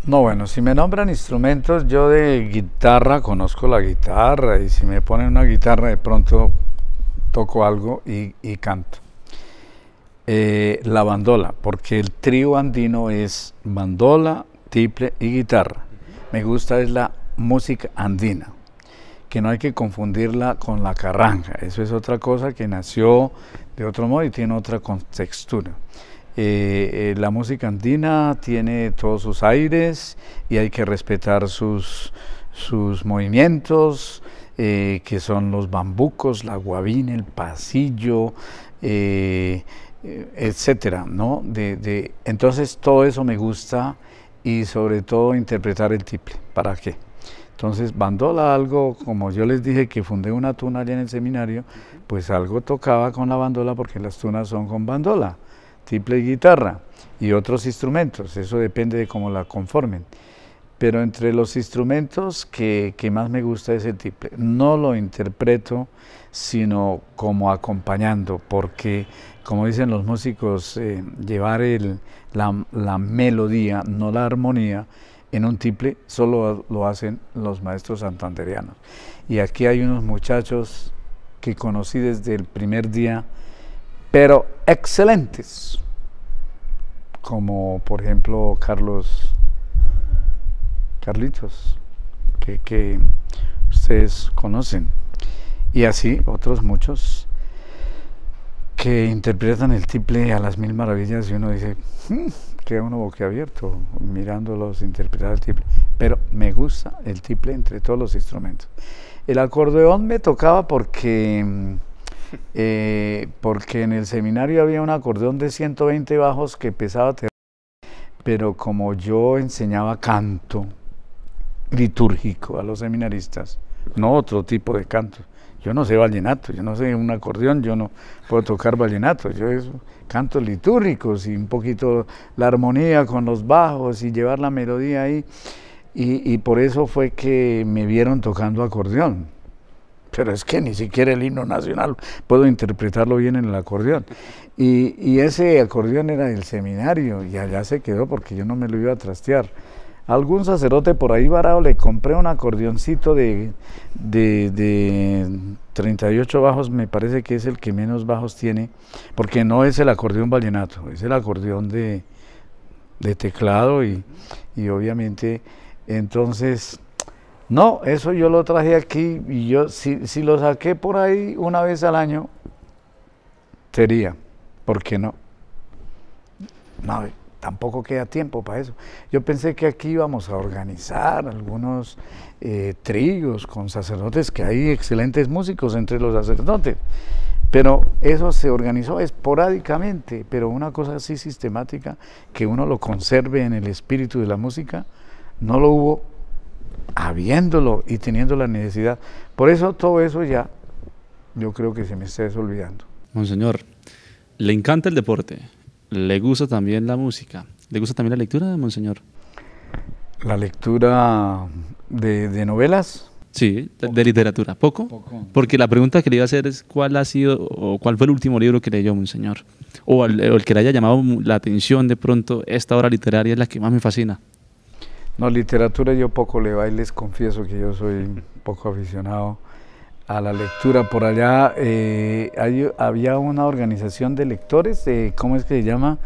No, bueno, si me nombran instrumentos, yo de guitarra conozco la guitarra, y si me ponen una guitarra de pronto toco algo y canto. La bandola, porque el trío andino es bandola, tiple y guitarra. Me gusta es la música andina, que no hay que confundirla con la carranga. Eso es otra cosa que nació de otro modo y tiene otra contextura. La música andina tiene todos sus aires y hay que respetar sus movimientos, que son los bambucos, la guabina, el pasillo, etcétera, ¿no? Entonces todo eso me gusta, y sobre todo interpretar el tiple. ¿Para qué? Entonces bandola, algo, como yo les dije que fundé una tuna allá en el seminario, pues algo tocaba con la bandola, porque las tunas son con bandola, tiple y guitarra y otros instrumentos, eso depende de cómo la conformen. Pero entre los instrumentos que más me gusta es el tiple. No lo interpreto, sino como acompañando, porque, como dicen los músicos, llevar la melodía, no la armonía, en un tiple solo lo hacen los maestros santanderianos. Y aquí hay unos muchachos que conocí desde el primer día, pero excelentes, como por ejemplo Carlitos, que ustedes conocen, y así otros muchos que interpretan el tiple a las mil maravillas, y uno dice, queda uno boquiabierto mirándolos interpretar el tiple. Pero me gusta el tiple entre todos los instrumentos. El acordeón me tocaba porque en el seminario había un acordeón de 120 bajos que pesaba, pero como yo enseñaba canto litúrgico a los seminaristas, no otro tipo de canto. Yo no sé vallenato, yo no sé un acordeón, yo no puedo tocar vallenato, yo canto litúrgicos y un poquito la armonía con los bajos y llevar la melodía ahí, y por eso fue que me vieron tocando acordeón. Pero es que ni siquiera el himno nacional puedo interpretarlo bien en el acordeón. Y ese acordeón era del seminario, y allá se quedó porque yo no me lo iba a trastear. A algún sacerdote por ahí varado le compré un acordeoncito de 38 bajos, me parece que es el que menos bajos tiene, porque no es el acordeón vallenato, es el acordeón de teclado, y obviamente, entonces, no, eso yo lo traje aquí, y yo si lo saqué por ahí una vez al año, sería, ¿por qué no? No, tampoco queda tiempo para eso. Yo pensé que aquí íbamos a organizar algunos tríos con sacerdotes, que hay excelentes músicos entre los sacerdotes, pero eso se organizó esporádicamente, pero una cosa así sistemática, que uno lo conserve en el espíritu de la música, no lo hubo, habiéndolo y teniendo la necesidad. Por eso todo eso ya, yo creo que se me está olvidando. Monseñor, ¿le encanta el deporte? ¿Le gusta también la música? ¿Le gusta también la lectura, Monseñor? ¿La lectura de novelas? Sí, de literatura. ¿Poco? Porque la pregunta que le iba a hacer es ¿cuál ha sido o cuál fue el último libro que leyó, Monseñor? O el que le haya llamado la atención de pronto, esta obra literaria es la que más me fascina. No, literatura yo poco leo, y les confieso que yo soy un poco aficionado a la lectura. Por allá había una organización de lectores, ¿cómo es que se llama?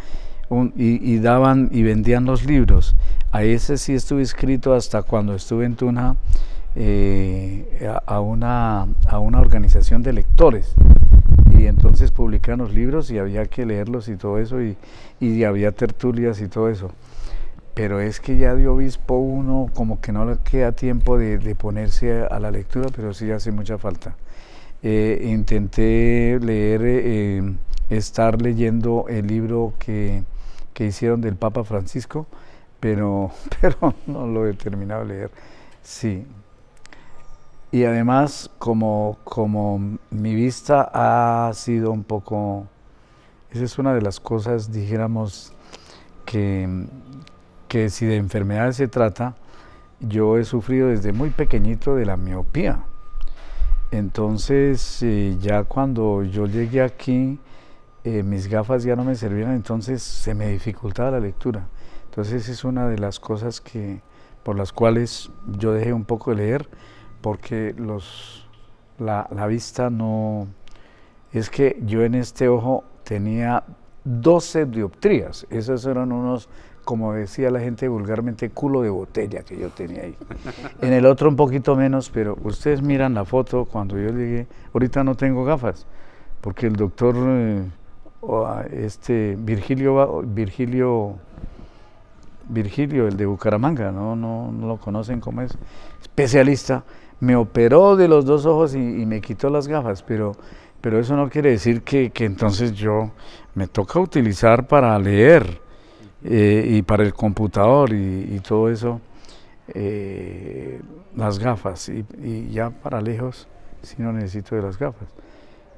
Y daban y vendían los libros. A ese sí estuve inscrito hasta cuando estuve en Tuna, a una organización de lectores, y entonces publicaban los libros y había que leerlos y todo eso, y había tertulias y todo eso. Pero es que ya de obispo uno como que no le queda tiempo de ponerse a la lectura, pero sí hace mucha falta. Intenté leer, estar leyendo el libro que hicieron del Papa Francisco, pero no lo he terminado de leer. Sí. Y además, como mi vista ha sido un poco, esa es una de las cosas, dijéramos, que si de enfermedades se trata, yo he sufrido desde muy pequeñito de la miopía. Entonces, ya cuando yo llegué aquí, mis gafas ya no me servían, entonces se me dificultaba la lectura. Entonces es una de las cosas por las cuales yo dejé un poco de leer, porque la vista no... Es que yo en este ojo tenía 12 dioptrías, esos eran unos, como decía la gente vulgarmente, culo de botella que yo tenía ahí. En el otro un poquito menos, pero ustedes miran la foto cuando yo llegué, ahorita no tengo gafas, porque el doctor Virgilio, el de Bucaramanga, no lo conocen como es, especialista, me operó de los dos ojos y me quitó las gafas, pero eso no quiere decir que entonces yo me toca utilizar para leer y para el computador y todo eso, las gafas, y ya para lejos sí no necesito de las gafas.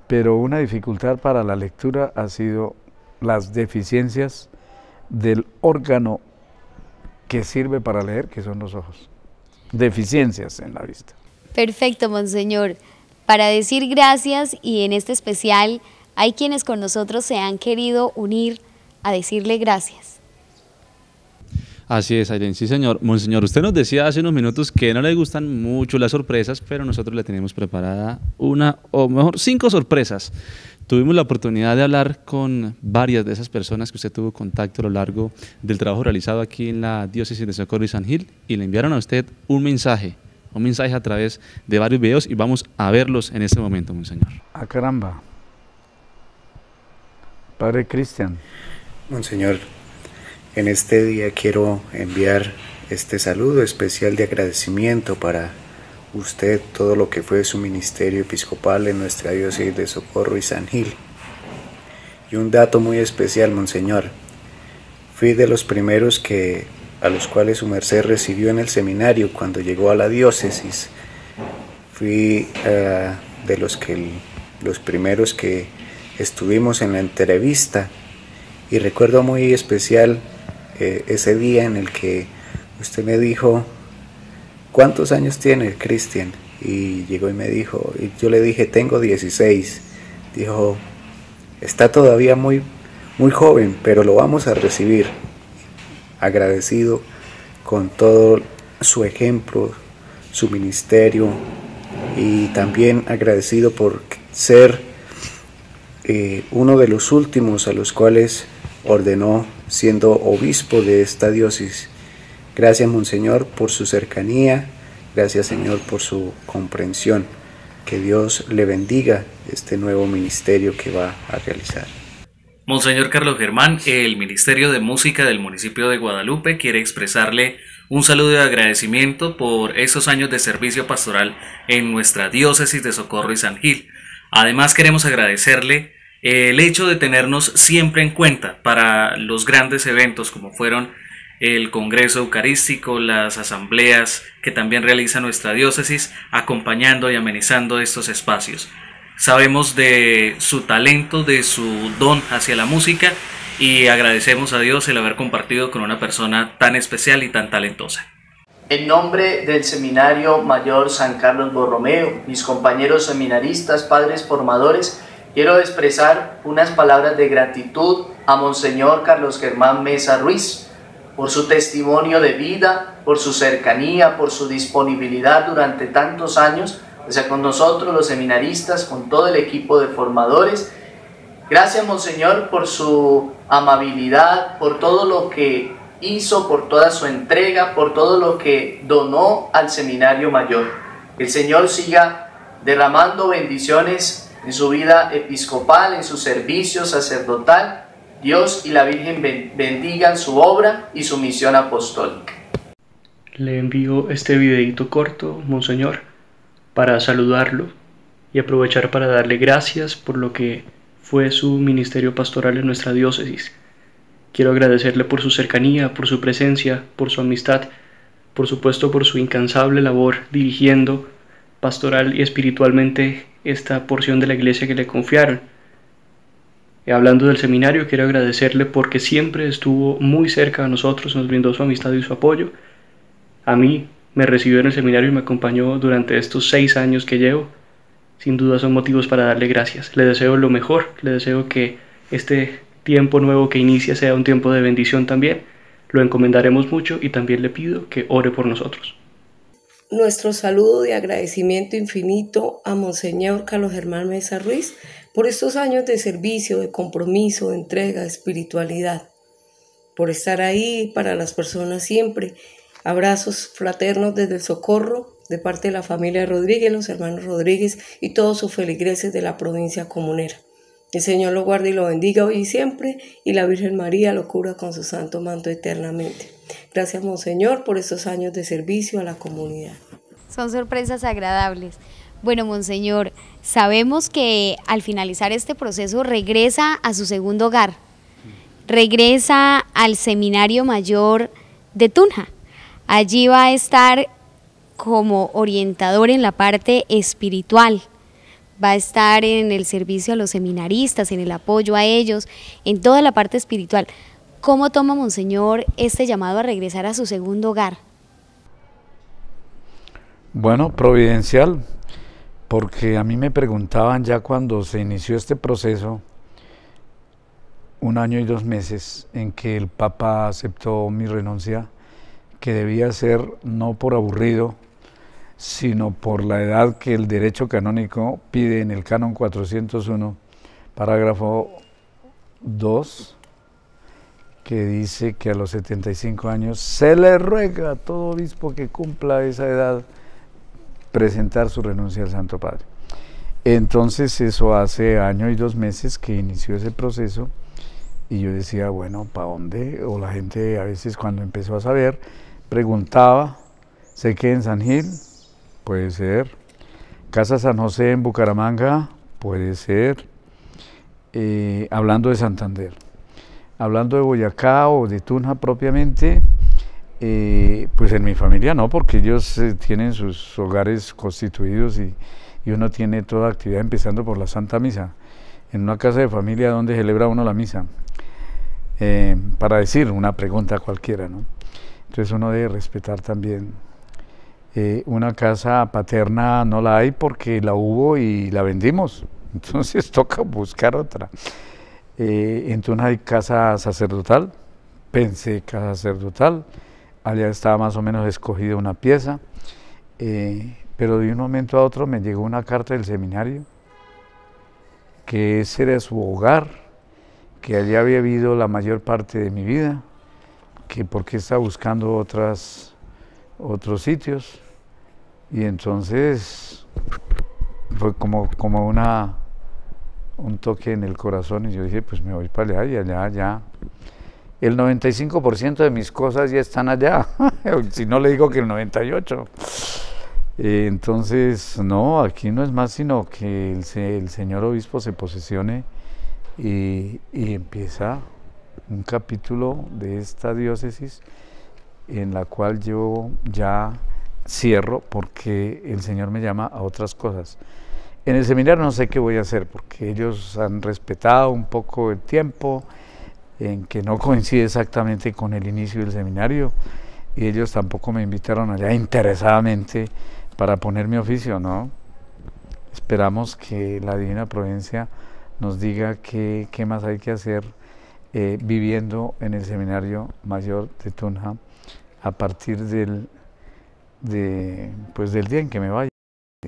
Pero una dificultad para la lectura ha sido las deficiencias del órgano que sirve para leer, que son los ojos. Deficiencias en la vista. Perfecto, monseñor. Para decir gracias, y en este especial hay quienes con nosotros se han querido unir a decirle gracias. Así es, Ailén, sí señor. Monseñor, usted nos decía hace unos minutos que no le gustan mucho las sorpresas, pero nosotros le tenemos preparada una, o mejor, 5 sorpresas. Tuvimos la oportunidad de hablar con varias de esas personas que usted tuvo contacto a lo largo del trabajo realizado aquí en la Diócesis de Socorro y San Gil, y le enviaron a usted un mensaje a través de varios videos, y vamos a verlos en este momento, monseñor. Ah, caramba. Padre Cristian. Monseñor, en este día quiero enviar este saludo especial de agradecimiento para usted, todo lo que fue su ministerio episcopal en nuestra diócesis de Socorro y San Gil. Y un dato muy especial, monseñor, fui de los primeros a los cuales su merced recibió en el seminario cuando llegó a la diócesis. Fui de los primeros que estuvimos en la entrevista, y recuerdo muy especial ese día en el que usted me dijo: ¿cuántos años tiene, Cristian? Y llegó y me dijo, y yo le dije, tengo 16. Dijo, está todavía muy joven, pero lo vamos a recibir. Agradecido con todo su ejemplo, su ministerio, y también agradecido por ser uno de los últimos a los cuales ordenó siendo obispo de esta diócesis. Gracias, monseñor, por su cercanía, gracias, Señor, por su comprensión. Que Dios le bendiga este nuevo ministerio que va a realizar. Monseñor Carlos Germán, el Ministerio de Música del municipio de Guadalupe quiere expresarle un saludo de agradecimiento por esos años de servicio pastoral en nuestra diócesis de Socorro y San Gil. Además, queremos agradecerle el hecho de tenernos siempre en cuenta para los grandes eventos como fueron el Congreso Eucarístico, las asambleas que también realiza nuestra diócesis, acompañando y amenizando estos espacios. Sabemos de su talento, de su don hacia la música, y agradecemos a Dios el haber compartido con una persona tan especial y tan talentosa. En nombre del Seminario Mayor San Carlos Borromeo, mis compañeros seminaristas, padres formadores, quiero expresar unas palabras de gratitud a Monseñor Carlos Germán Mesa Ruiz por su testimonio de vida, por su cercanía, por su disponibilidad durante tantos años, o sea, con nosotros los seminaristas, con todo el equipo de formadores. Gracias, Monseñor, por su amabilidad, por todo lo que hizo, por toda su entrega, por todo lo que donó al Seminario Mayor. Que el Señor siga derramando bendiciones en su vida episcopal, en su servicio sacerdotal. Dios y la Virgen bendigan su obra y su misión apostólica. Le envío este videito corto, Monseñor, para saludarlo y aprovechar para darle gracias por lo que fue su ministerio pastoral en nuestra diócesis. Quiero agradecerle por su cercanía, por su presencia, por su amistad, por supuesto por su incansable labor dirigiendo pastoral y espiritualmente esta porción de la iglesia que le confiaron. Hablando del seminario, quiero agradecerle porque siempre estuvo muy cerca de nosotros, nos brindó su amistad y su apoyo. A mí me recibió en el seminario y me acompañó durante estos 6 años que llevo. Sin duda son motivos para darle gracias. Le deseo lo mejor, le deseo que este tiempo nuevo que inicia sea un tiempo de bendición también. Lo encomendaremos mucho y también le pido que ore por nosotros. Nuestro saludo de agradecimiento infinito a Monseñor Carlos Germán Mesa Ruiz por estos años de servicio, de compromiso, de entrega, de espiritualidad, por estar ahí para las personas siempre. Abrazos fraternos desde el Socorro, de parte de la familia Rodríguez, los hermanos Rodríguez y todos sus feligreses de la provincia comunera. El Señor lo guarde y lo bendiga hoy y siempre, y la Virgen María lo cubra con su santo manto eternamente. Gracias, Monseñor, por estos años de servicio a la comunidad. Son sorpresas agradables. Bueno, Monseñor, sabemos que al finalizar este proceso regresa a su segundo hogar, regresa al Seminario Mayor de Tunja. Allí va a estar como orientador en la parte espiritual, va a estar en el servicio a los seminaristas, en el apoyo a ellos, en toda la parte espiritual. ¿Cómo toma, Monseñor, este llamado a regresar a su segundo hogar? Bueno, providencial, porque a mí me preguntaban ya cuando se inició este proceso, 1 año y 2 meses, en que el Papa aceptó mi renuncia, que debía ser no por aburrido, sino por la edad que el derecho canónico pide en el Canon 401, parágrafo 2, que dice que a los 75 años se le ruega a todo obispo que cumpla esa edad presentar su renuncia al Santo Padre. Entonces eso hace 1 año y 2 meses que inició ese proceso y yo decía, bueno, ¿para dónde? O la gente a veces cuando empezó a saber preguntaba, ¿se queda en San Gil? Puede ser. Casa San José en Bucaramanga, puede ser. Hablando de Santander. Hablando de Boyacá o de Tunja propiamente, pues en mi familia no, porque ellos tienen sus hogares constituidos y uno tiene toda actividad empezando por la Santa Misa. En una casa de familia donde celebra uno la misa, para decir una pregunta cualquiera, ¿no? Entonces uno debe respetar también. Una casa paterna no la hay porque la hubo y la vendimos, entonces toca buscar otra. Entonces hay casa sacerdotal, pensé casa sacerdotal, allá estaba más o menos escogida una pieza, pero de un momento a otro me llegó una carta del seminario, que ese era su hogar, que allá había vivido la mayor parte de mi vida, que porque estaba buscando otros sitios, y entonces fue como un toque en el corazón, y yo dije, pues me voy para allá, y allá ya. El 95% de mis cosas ya están allá, si no le digo que el 98%. Entonces, no, aquí no es más sino que el señor obispo se posesione y empieza un capítulo de esta diócesis en la cual yo ya cierro porque el Señor me llama a otras cosas. En el seminario no sé qué voy a hacer porque ellos han respetado un poco el tiempo en que no coincide exactamente con el inicio del seminario y ellos tampoco me invitaron allá interesadamente para poner mi oficio, ¿no? Esperamos que la Divina Providencia nos diga qué más hay que hacer viviendo en el Seminario Mayor de Tunja a partir del día en que me vaya.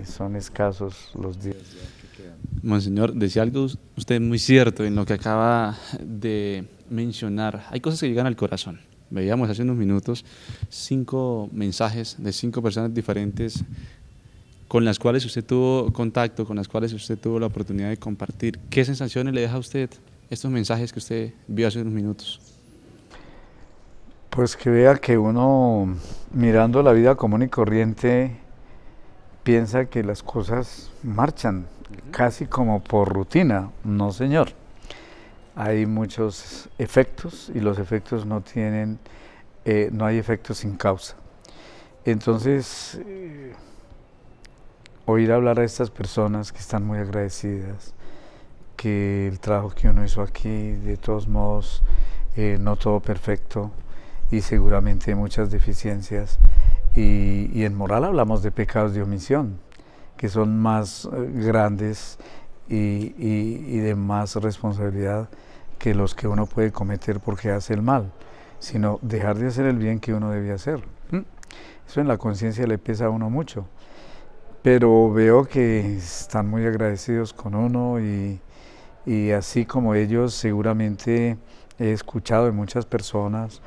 Son escasos los días que quedan. Monseñor, decía algo usted muy cierto en lo que acaba de mencionar. Hay cosas que llegan al corazón. Veíamos hace unos minutos 5 mensajes de 5 personas diferentes con las cuales usted tuvo contacto, con las cuales usted tuvo la oportunidad de compartir, ¿qué sensaciones le deja a usted estos mensajes que usted vio hace unos minutos? Pues que vea que uno, mirando la vida común y corriente, piensa que las cosas marchan casi como por rutina. No, señor. Hay muchos efectos y los efectos no tienen, no hay efectos sin causa. Entonces, oír hablar a estas personas que están muy agradecidas, que el trabajo que uno hizo aquí, de todos modos, no todo perfecto y seguramente muchas deficiencias, y en moral hablamos de pecados de omisión, que son más grandes y de más responsabilidad que los que uno puede cometer porque hace el mal, sino dejar de hacer el bien que uno debía hacer. Eso en la conciencia le pesa a uno mucho, pero veo que están muy agradecidos con uno y así como ellos, seguramente he escuchado de muchas personas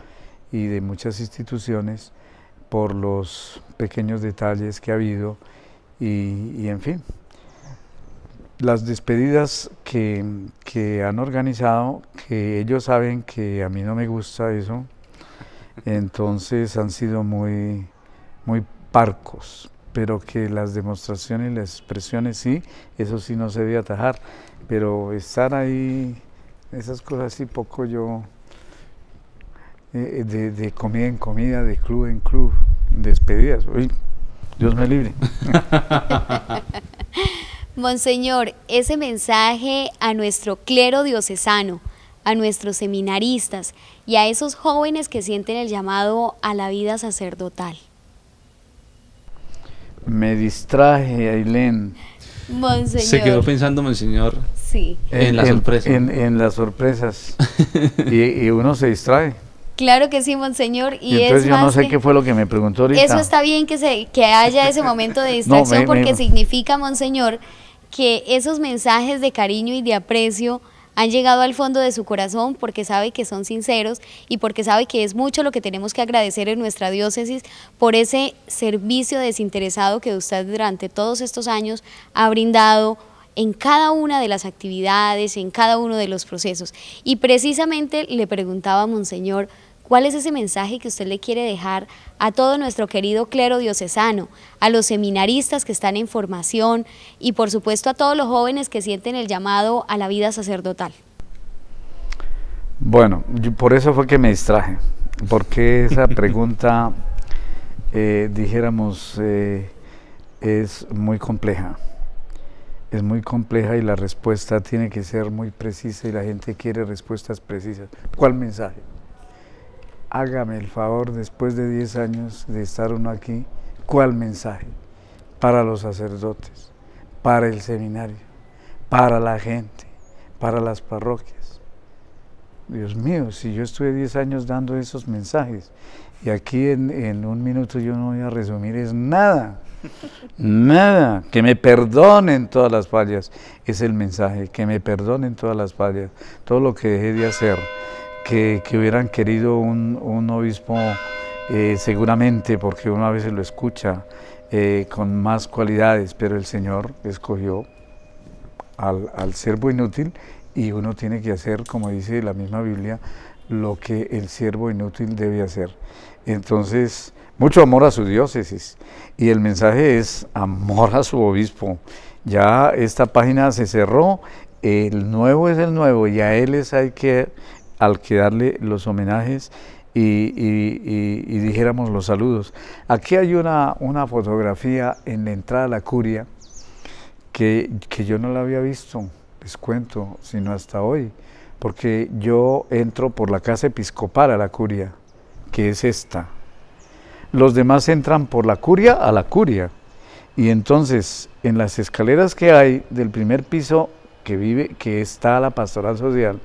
y de muchas instituciones por los pequeños detalles que ha habido y en fin, las despedidas que han organizado, que ellos saben que a mí no me gusta eso, entonces han sido muy parcos, pero que las demostraciones y las expresiones sí, eso sí no se debe atajar, pero estar ahí, esas cosas sí poco yo, de comida en comida, de club en club, despedidas, uy, Dios me libre. Monseñor, ese mensaje a nuestro clero diocesano, a nuestros seminaristas y a esos jóvenes que sienten el llamado a la vida sacerdotal. Me distraje, Ailén. Monseñor. Se quedó pensando, Monseñor, sí, en la sorpresa. En las sorpresas. y uno se distrae. Claro que sí, Monseñor. Y entonces yo no sé qué fue lo que me preguntó ahorita. Eso está bien que haya ese momento de distracción, porque significa, Monseñor, que esos mensajes de cariño y de aprecio han llegado al fondo de su corazón porque sabe que son sinceros y porque sabe que es mucho lo que tenemos que agradecer en nuestra diócesis por ese servicio desinteresado que usted durante todos estos años ha brindado en cada una de las actividades, en cada uno de los procesos. Y precisamente le preguntaba a Monseñor, ¿cuál es ese mensaje que usted le quiere dejar a todo nuestro querido clero diocesano, a los seminaristas que están en formación y por supuesto a todos los jóvenes que sienten el llamado a la vida sacerdotal? Bueno, por eso fue que me distraje, porque esa pregunta, dijéramos, es muy compleja. Es muy compleja y la respuesta tiene que ser muy precisa y la gente quiere respuestas precisas. ¿Cuál mensaje? Hágame el favor, después de 10 años de estar uno aquí, ¿cuál mensaje? Para los sacerdotes, para el seminario, para la gente, para las parroquias. Dios mío, si yo estuve 10 años dando esos mensajes y aquí en un minuto yo no voy a resumir es nada, nada, que me perdonen todas las fallas, es el mensaje, que me perdonen todas las fallas, todo lo que dejé de hacer. Que hubieran querido un obispo, seguramente, porque uno a veces lo escucha, con más cualidades, pero el Señor escogió al siervo inútil y uno tiene que hacer, como dice la misma Biblia, lo que el siervo inútil debe hacer. Entonces, mucho amor a su diócesis y el mensaje es amor a su obispo. Ya esta página se cerró, el nuevo es el nuevo y a él al que darle los homenajes y dijéramos los saludos. Aquí hay una fotografía en la entrada a la curia que yo no la había visto, les cuento, sino hasta hoy, porque yo entro por la casa episcopal a la curia, que es esta. Los demás entran por la curia a la curia, y entonces en las escaleras que hay del primer piso que está la pastoral social,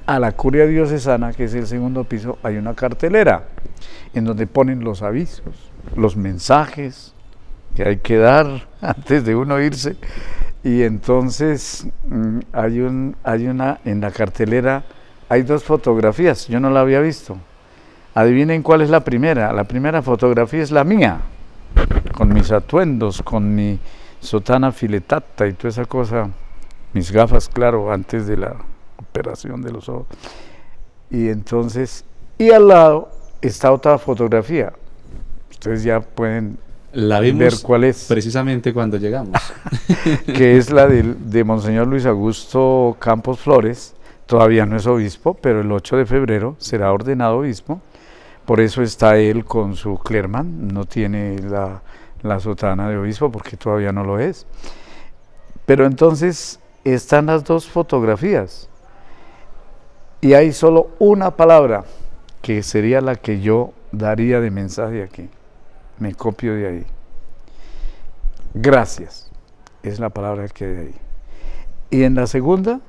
a la curia diocesana, que es el segundo piso, hay una cartelera en donde ponen los avisos, los mensajes que hay que dar antes de uno irse. Y entonces en la cartelera hay dos fotografías, yo no la había visto. Adivinen cuál es la primera. La primera fotografía es la mía, con mis atuendos, con mi sotana filetata y toda esa cosa, mis gafas, claro, antes de la operación de los ojos. Y entonces, y al lado está otra fotografía. Ustedes ya pueden La vimos ver cuál es. precisamente cuando llegamos. Que es la de Monseñor Luis Augusto Campos Flores. Todavía no es obispo, pero el 8 de febrero será ordenado obispo. Por eso está él con su clerman, no tiene la sotana de obispo porque todavía no lo es. Pero entonces están las dos fotografías y hay solo una palabra que sería la que yo daría de mensaje aquí. Me copio de ahí. Gracias es la palabra que hay ahí. Y en la segunda,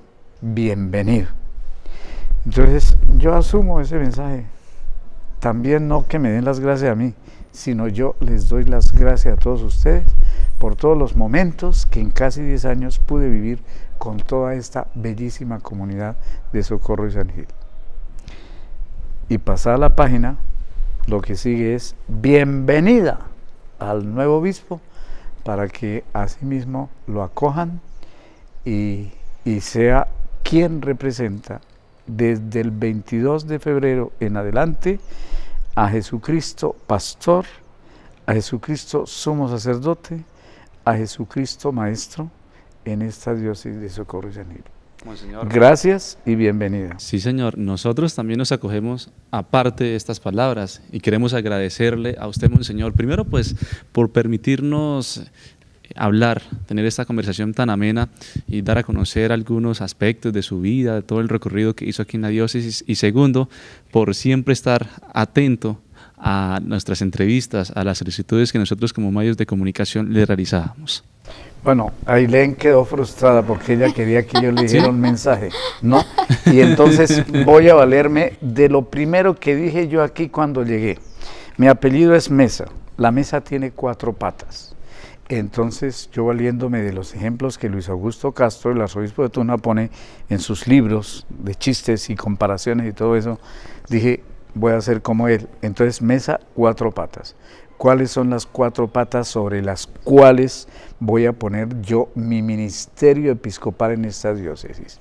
bienvenido. Entonces yo asumo ese mensaje. También no que me den las gracias a mí, sino yo les doy las gracias a todos ustedes por todos los momentos que en casi 10 años pude vivir con toda esta bellísima comunidad de Socorro y San Gil. Y pasada la página, lo que sigue es bienvenida al nuevo obispo para que asimismo lo acojan y sea quien representa desde el 22 de febrero en adelante a Jesucristo pastor, a Jesucristo sumo sacerdote, a Jesucristo maestro en esta diócesis de Socorro y San Gil. Monseñor. Gracias y bienvenida. Sí, señor. Nosotros también nos acogemos aparte de estas palabras y queremos agradecerle a usted, Monseñor, primero pues por permitirnos hablar, tener esta conversación tan amena y dar a conocer algunos aspectos de su vida, de todo el recorrido que hizo aquí en la diócesis, y segundo, por siempre estar atento a nuestras entrevistas, a las solicitudes que nosotros como medios de comunicación le realizábamos. Bueno, Ailén quedó frustrada porque ella quería que yo le dijera un mensaje, ¿no? Y entonces voy a valerme de lo primero que dije yo aquí cuando llegué. Mi apellido es Mesa, la mesa tiene 4 patas. Entonces yo valiéndome de los ejemplos que Luis Augusto Castro, el arzobispo de Tuna, pone en sus libros de chistes y comparaciones y todo eso, dije, voy a hacer como él. Entonces Mesa, 4 patas. ¿Cuáles son las 4 patas sobre las cuales voy a poner yo mi ministerio episcopal en esta diócesis?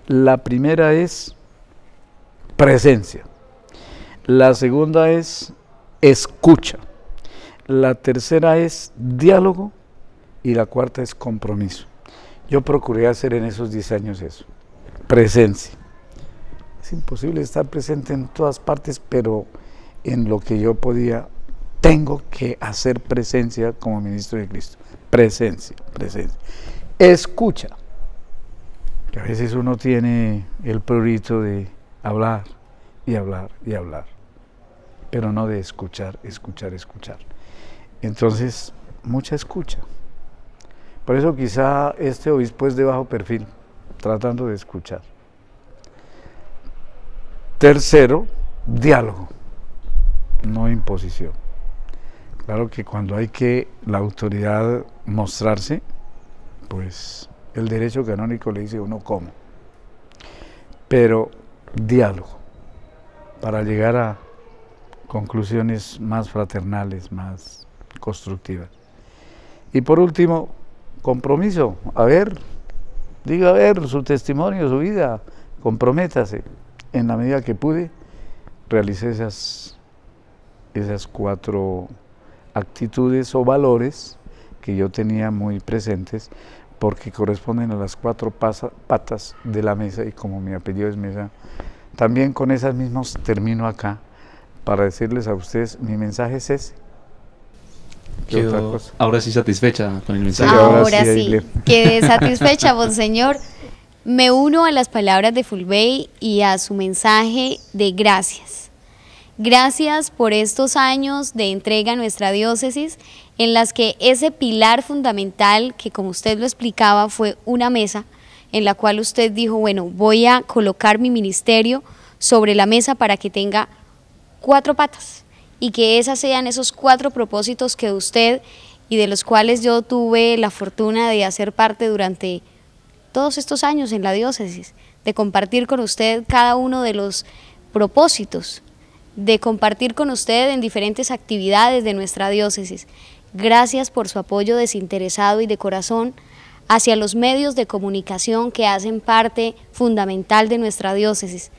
La primera es presencia. La segunda es escucha. La tercera es diálogo y la cuarta es compromiso. Yo procuré hacer en esos 10 años eso, presencia. Es imposible estar presente en todas partes, pero en lo que yo podía, tengo que hacer presencia como ministro de Cristo. Presencia, presencia. Escucha. Que a veces uno tiene el prurito de hablar y hablar y hablar, pero no de escuchar, escuchar, escuchar. Entonces, mucha escucha. Por eso quizá este obispo es de bajo perfil, tratando de escuchar. Tercero, diálogo, no imposición. Claro que cuando hay que la autoridad mostrarse, pues el derecho canónico le dice a uno cómo. Pero diálogo, para llegar a conclusiones más fraternales, más constructivas. Y por último, compromiso. A ver, diga a ver su testimonio, su vida, comprométase. En la medida que pude, realicé esas 4 actitudes o valores que yo tenía muy presentes, porque corresponden a las 4 patas de la mesa, y como mi apellido es Mesa, también con esas mismas termino acá para decirles a ustedes, mi mensaje es ese. Quedó ahora sí satisfecha con el mensaje. Ahora sí, quedé satisfecha, Monseñor. Me uno a las palabras de Fulbey y a su mensaje de gracias. Gracias por estos años de entrega a nuestra diócesis, en las que ese pilar fundamental, que como usted lo explicaba, fue una mesa, en la cual usted dijo, bueno, voy a colocar mi ministerio sobre la mesa para que tenga 4 patas, y que esas sean esos 4 propósitos que usted, y de los cuales yo tuve la fortuna de hacer parte durante todos estos años en la diócesis, de compartir con usted cada uno de los propósitos, de compartir con usted en diferentes actividades de nuestra diócesis. Gracias por su apoyo desinteresado y de corazón hacia los medios de comunicación que hacen parte fundamental de nuestra diócesis.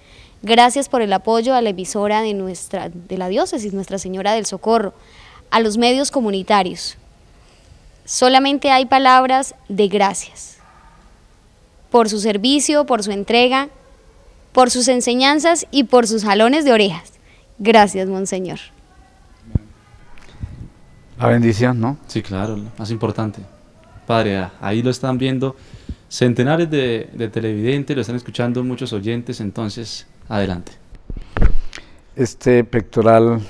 Gracias por el apoyo a la emisora de la diócesis, Nuestra Señora del Socorro, a los medios comunitarios. Solamente hay palabras de gracias por su servicio, por su entrega, por sus enseñanzas y por sus jalones de orejas. Gracias, Monseñor. La bendición, ¿no? Sí, claro, lo más importante. Padre, ahí lo están viendo centenares de televidentes, lo están escuchando muchos oyentes, entonces, adelante. Este pectoral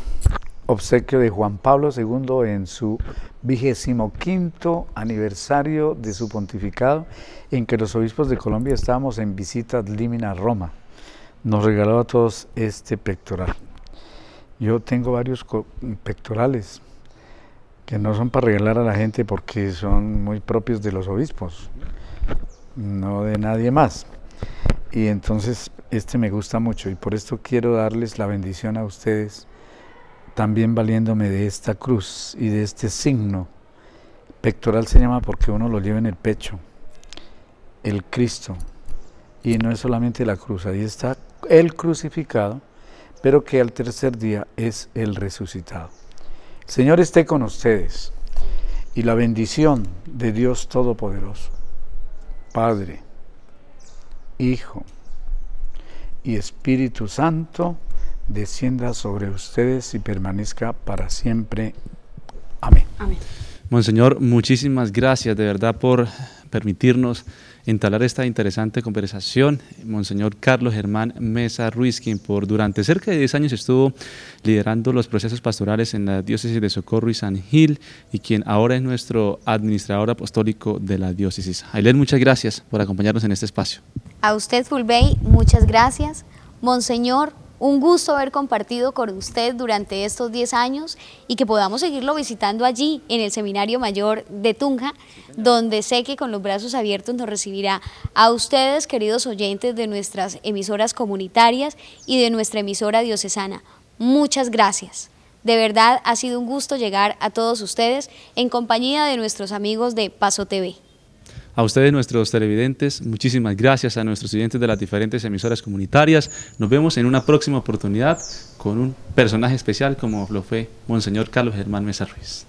obsequio de Juan Pablo II en su 25º aniversario de su pontificado, en que los obispos de Colombia estábamos en visita ad limina a Roma. Nos regaló a todos este pectoral. Yo tengo varios pectorales que no son para regalar a la gente porque son muy propios de los obispos, no de nadie más. Y entonces este me gusta mucho y por esto quiero darles la bendición a ustedes, también valiéndome de esta cruz y de este signo. Pectoral se llama porque uno lo lleva en el pecho, el Cristo, y no es solamente la cruz, ahí está el crucificado, pero que al tercer día es el resucitado. El Señor esté con ustedes y la bendición de Dios Todopoderoso, Padre, Hijo y Espíritu Santo, descienda sobre ustedes y permanezca para siempre. Amén. Amén. Monseñor, muchísimas gracias de verdad por permitirnos entablar esta interesante conversación. Monseñor Carlos Germán Mesa Ruiz, quien durante cerca de 10 años estuvo liderando los procesos pastorales en la diócesis de Socorro y San Gil, y quien ahora es nuestro administrador apostólico de la diócesis. Ailén, muchas gracias por acompañarnos en este espacio. A usted, Fulbey, muchas gracias. Monseñor, un gusto haber compartido con usted durante estos 10 años y que podamos seguirlo visitando allí en el Seminario Mayor de Tunja, donde sé que con los brazos abiertos nos recibirá a ustedes, queridos oyentes de nuestras emisoras comunitarias y de nuestra emisora diocesana. Muchas gracias. De verdad ha sido un gusto llegar a todos ustedes en compañía de nuestros amigos de Paso TV. A ustedes, nuestros televidentes, muchísimas gracias. A nuestros oyentes de las diferentes emisoras comunitarias. Nos vemos en una próxima oportunidad con un personaje especial como lo fue Monseñor Carlos Germán Mesa Ruiz.